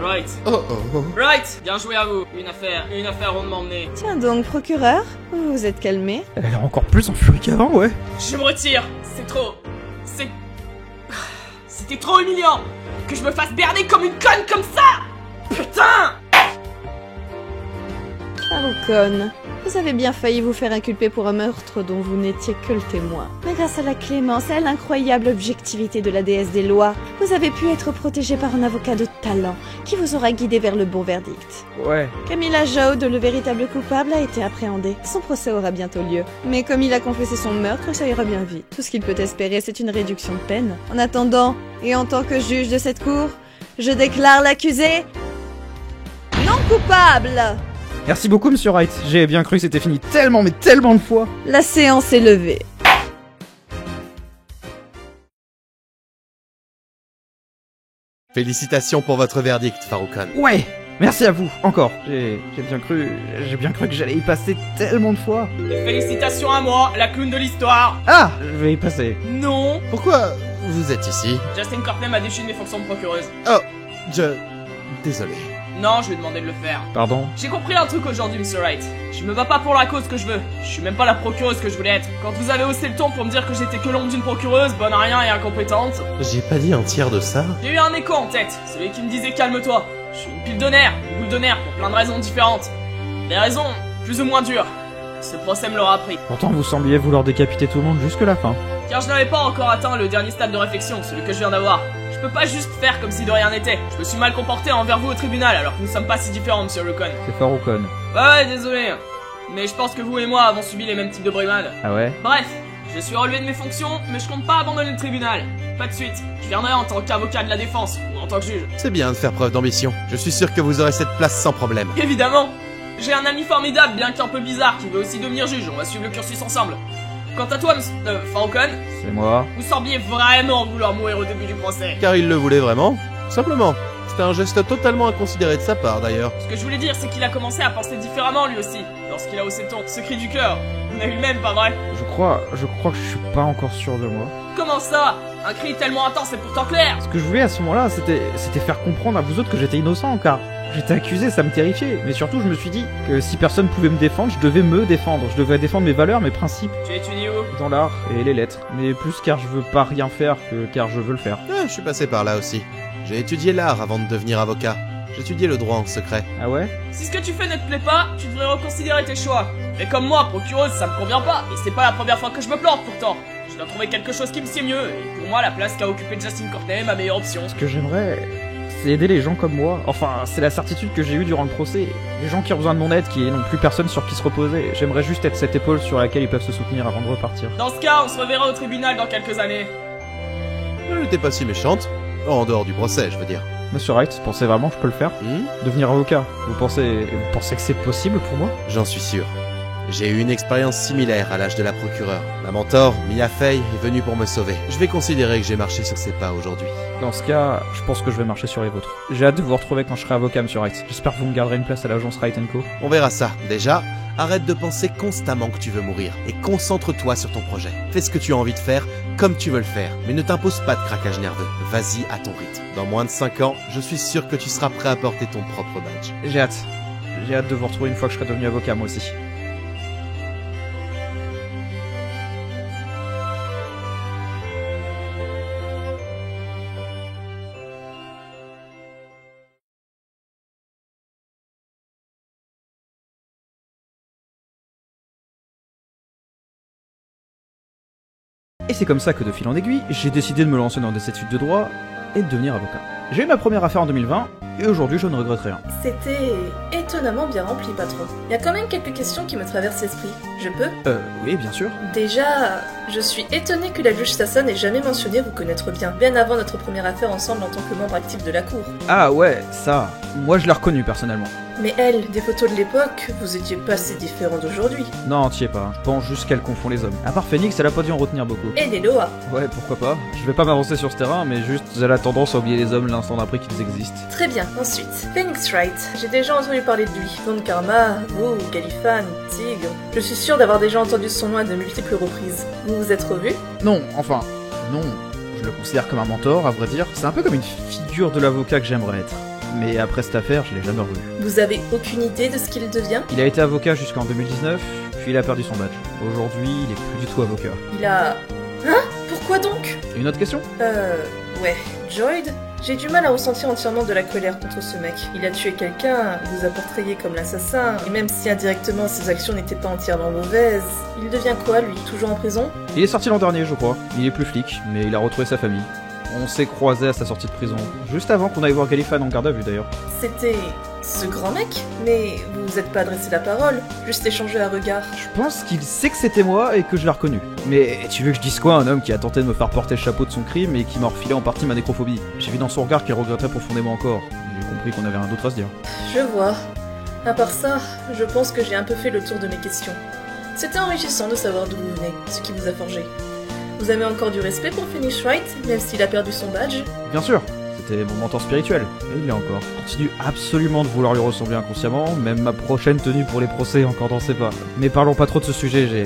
Right. Oh. Right. Bien joué à vous. Une affaire rondement menée. Tiens donc, procureur, vous vous êtes calmé. Elle est encore plus en furie qu'avant, ouais. Je me retire. C'était trop humiliant. Que je me fasse berner comme une conne comme ça. Putain. Faroukon, vous avez bien failli vous faire inculper pour un meurtre dont vous n'étiez que le témoin. Mais grâce à la clémence et à l'incroyable objectivité de la déesse des lois, vous avez pu être protégé par un avocat de talent qui vous aura guidé vers le bon verdict. Ouais. Camilla Jaude, le véritable coupable, a été appréhendé. Son procès aura bientôt lieu. Mais comme il a confessé son meurtre, ça ira bien vite. Tout ce qu'il peut espérer, c'est une réduction de peine. En attendant, et en tant que juge de cette cour, Je déclare l'accusé non coupable. Merci beaucoup, Monsieur Wright. J'ai bien cru que c'était fini tellement, mais tellement de fois. La séance est levée. Félicitations pour votre verdict, Faroukan. Ouais, merci à vous, encore. J'ai bien cru que j'allais y passer tellement de fois. Et félicitations à moi, la clown de l'histoire. Ah, je vais y passer. Non. Pourquoi vous êtes ici? Justin Courtney m'a déchu de mes fonctions de procureuse. Oh, désolé. Non, je lui ai demandé de le faire. Pardon. J'ai compris un truc aujourd'hui, Mr. Wright. Je me bats pas pour la cause que je veux. Je suis même pas la procureuse que je voulais être. Quand vous avez haussé le ton pour me dire que j'étais que l'ombre d'une procureuse, bonne à rien et incompétente, J'ai pas dit un tiers de ça. j'ai eu un écho en tête. Celui qui me disait calme-toi. Je suis une pile de nerfs, une boule de nerfs pour plein de raisons différentes. Des raisons plus ou moins dures. Ce procès me l'aura appris. Pourtant, vous sembliez vouloir décapiter tout le monde jusque la fin. Car je n'avais pas encore atteint le dernier stade de réflexion, celui que je viens d'avoir. Je peux pas juste faire comme si de rien n'était. Je me suis mal comporté envers vous au tribunal, alors que nous sommes pas si différents, Monsieur Rukon. C'est Faroukan. Ouais, désolé. Mais je pense que vous et moi avons subi les mêmes types de brimades. Ah ouais? Bref, je suis relevé de mes fonctions, mais je compte pas abandonner le tribunal. Pas de suite. Je viendrai en tant qu'avocat de la défense, ou en tant que juge. C'est bien de faire preuve d'ambition. Je suis sûr que vous aurez cette place sans problème. Évidemment. J'ai un ami formidable, bien qu'un peu bizarre, qui veut aussi devenir juge. On va suivre le cursus ensemble. Quant à toi, Faroukan, C'est moi. vous sembliez vraiment vouloir mourir au début du procès. Car il le voulait vraiment. Simplement. C'était un geste totalement inconsidéré de sa part, d'ailleurs. Ce que je voulais dire, c'est qu'il a commencé à penser différemment lui aussi, lorsqu'il a haussé le ton. Ce cri du cœur. On a eu le même, pas vrai? Je crois que je suis pas encore sûr de moi. Comment ça? Un cri tellement intense et pourtant clair. Ce que je voulais à ce moment-là, c'était faire comprendre à vous autres que j'étais innocent, car j'étais accusé, ça me terrifiait. Mais surtout, je me suis dit que si personne pouvait me défendre, je devais me défendre. Je devais défendre mes valeurs, mes principes. Tu étudies où? Dans l'art et les lettres. Mais plus car je veux pas rien faire que car je veux le faire. Ah, je suis passé par là aussi. J'ai étudié l'art avant de devenir avocat. J'étudiais le droit en secret. Ah ouais? Si ce que tu fais ne te plaît pas, tu devrais reconsidérer tes choix. Mais comme moi, procureuse, ça me convient pas. Et c'est pas la première fois que je me plante pourtant. Je dois trouver quelque chose qui me sied mieux. Et pour moi, la place qu'a occupé Justin Courtney est ma meilleure option. Ce que j'aimerais, c'est aider les gens comme moi. Enfin, c'est la certitude que j'ai eue durant le procès. Les gens qui ont besoin de mon aide, qui n'ont plus personne sur qui se reposer. J'aimerais juste être cette épaule sur laquelle ils peuvent se soutenir avant de repartir. Dans ce cas, on se reverra au tribunal dans quelques années. Elle n'était pas si méchante. En dehors du procès, je veux dire. Monsieur Wright, vous pensez vraiment que je peux le faire? Devenir avocat, vous pensez que c'est possible pour moi? J'en suis sûr. J'ai eu une expérience similaire à l'âge de la procureure. Ma mentor, Mia Fey, est venue pour me sauver. Je vais considérer que j'ai marché sur ses pas aujourd'hui. Dans ce cas, je pense que je vais marcher sur les vôtres. J'ai hâte de vous retrouver quand je serai avocat, Monsieur Wright. J'espère que vous me garderez une place à l'agence Wright & Co. On verra ça. Déjà, arrête de penser constamment que tu veux mourir et concentre-toi sur ton projet. Fais ce que tu as envie de faire, comme tu veux le faire, mais ne t'impose pas de craquage nerveux. Vas-y à ton rythme. Dans moins de 5 ans, je suis sûr que tu seras prêt à porter ton propre badge. J'ai hâte. J'ai hâte de vous retrouver une fois que je serai devenu avocat, moi aussi. Et c'est comme ça que de fil en aiguille, j'ai décidé de me lancer dans des études de droit et de devenir avocat. J'ai eu ma première affaire en 2020, et aujourd'hui je ne regrette rien. C'était étonnamment bien rempli, patron. Il y a quand même quelques questions qui me traversent l'esprit. Je peux? Oui, bien sûr. Déjà, je suis étonnée que la juge Sassa n'ait jamais mentionné vous connaître bien avant notre première affaire ensemble en tant que membre actif de la cour. Ah ouais, ça, moi je l'ai reconnu personnellement. Mais elle, des photos de l'époque, vous étiez pas si différent d'aujourd'hui. Non, t'y es pas, je pense juste qu'elle confond les hommes. À part Phoenix, elle a pas dû en retenir beaucoup. Et des Loa. Ouais, pourquoi pas. Je vais pas m'avancer sur ce terrain, mais juste, elle a tendance à oublier les hommes l'instant d'après qu'ils existent. Très bien, ensuite. Phoenix Wright, j'ai déjà entendu parler de lui. Don Karma, vous, Galifan, Tigre. Je suis sûre d'avoir déjà entendu son nom à de multiples reprises. Vous vous êtes revus? Non, enfin, non. Je le considère comme un mentor, à vrai dire. C'est un peu comme une figure de l'avocat que j'aimerais être. Mais après cette affaire, je l'ai jamais revu. Vous avez aucune idée de ce qu'il devient? Il a été avocat jusqu'en 2019, puis il a perdu son badge. Aujourd'hui, il est plus du tout avocat. Il a... Hein? Pourquoi donc? Une autre question? Ouais. Joyd? J'ai du mal à ressentir entièrement de la colère contre ce mec. Il a tué quelqu'un, vous a portrayé comme l'assassin, et même si indirectement ses actions n'étaient pas entièrement mauvaises, il devient quoi, lui? Toujours en prison? Il est sorti l'an dernier, je crois. Il est plus flic, mais il a retrouvé sa famille. On s'est croisés à sa sortie de prison, juste avant qu'on aille voir Galifan en garde à vue d'ailleurs. C'était Ce grand mec? Mais vous vous êtes pas adressé la parole, juste échangé un regard. Je pense qu'il sait que c'était moi et que je l'ai reconnu. Mais tu veux que je dise quoi à un homme qui a tenté de me faire porter le chapeau de son crime et qui m'a refilé en partie ma nécrophobie? J'ai vu dans son regard qu'il regrettait profondément encore. J'ai compris qu'on avait rien d'autre à se dire. Je vois. À part ça, je pense que j'ai un peu fait le tour de mes questions. C'était enrichissant de savoir d'où vous venez, ce qui vous a forgé. Vous avez encore du respect pour Phoenix Wright, même s'il a perdu son badge? Bien sûr, c'était mon mentor spirituel, et il l'est encore. Je continue absolument de vouloir lui ressembler inconsciemment, même ma prochaine tenue pour les procès encore dans ses pas. Mais parlons pas trop de ce sujet, j'ai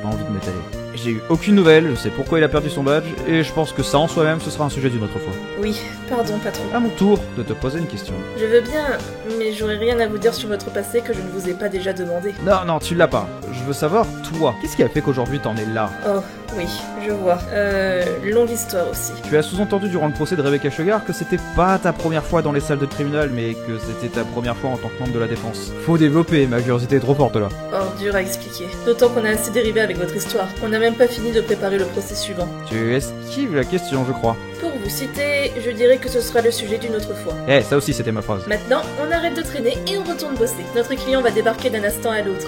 pas envie de m'étaler. J'ai eu aucune nouvelle, je sais pourquoi il a perdu son badge, et je pense que ça en soi-même ce sera un sujet d'une autre fois. Oui, pardon patron. À mon tour de te poser une question. Je veux bien, mais j'aurais rien à vous dire sur votre passé que je ne vous ai pas déjà demandé. Non, tu l'as pas. Je veux savoir, toi, qu'est-ce qui a fait qu'aujourd'hui t'en es là? Oh, oui, je vois. Longue histoire aussi. Tu as sous-entendu durant le procès de Rebecca Sugar que c'était pas ta première fois dans les salles de tribunal, mais que c'était ta première fois en tant que membre de la défense. Faut développer, ma curiosité est trop forte là. Oh, dur à expliquer. D'autant qu'on a assez dérivé avec votre histoire. On n'a même pas fini de préparer le procès suivant. Tu esquives la question, je crois. Pour vous citer, je dirais que ce sera le sujet d'une autre fois. Ça aussi c'était ma phrase. Maintenant, on arrête de traîner et on retourne bosser. Notre client va débarquer d'un instant à l'autre.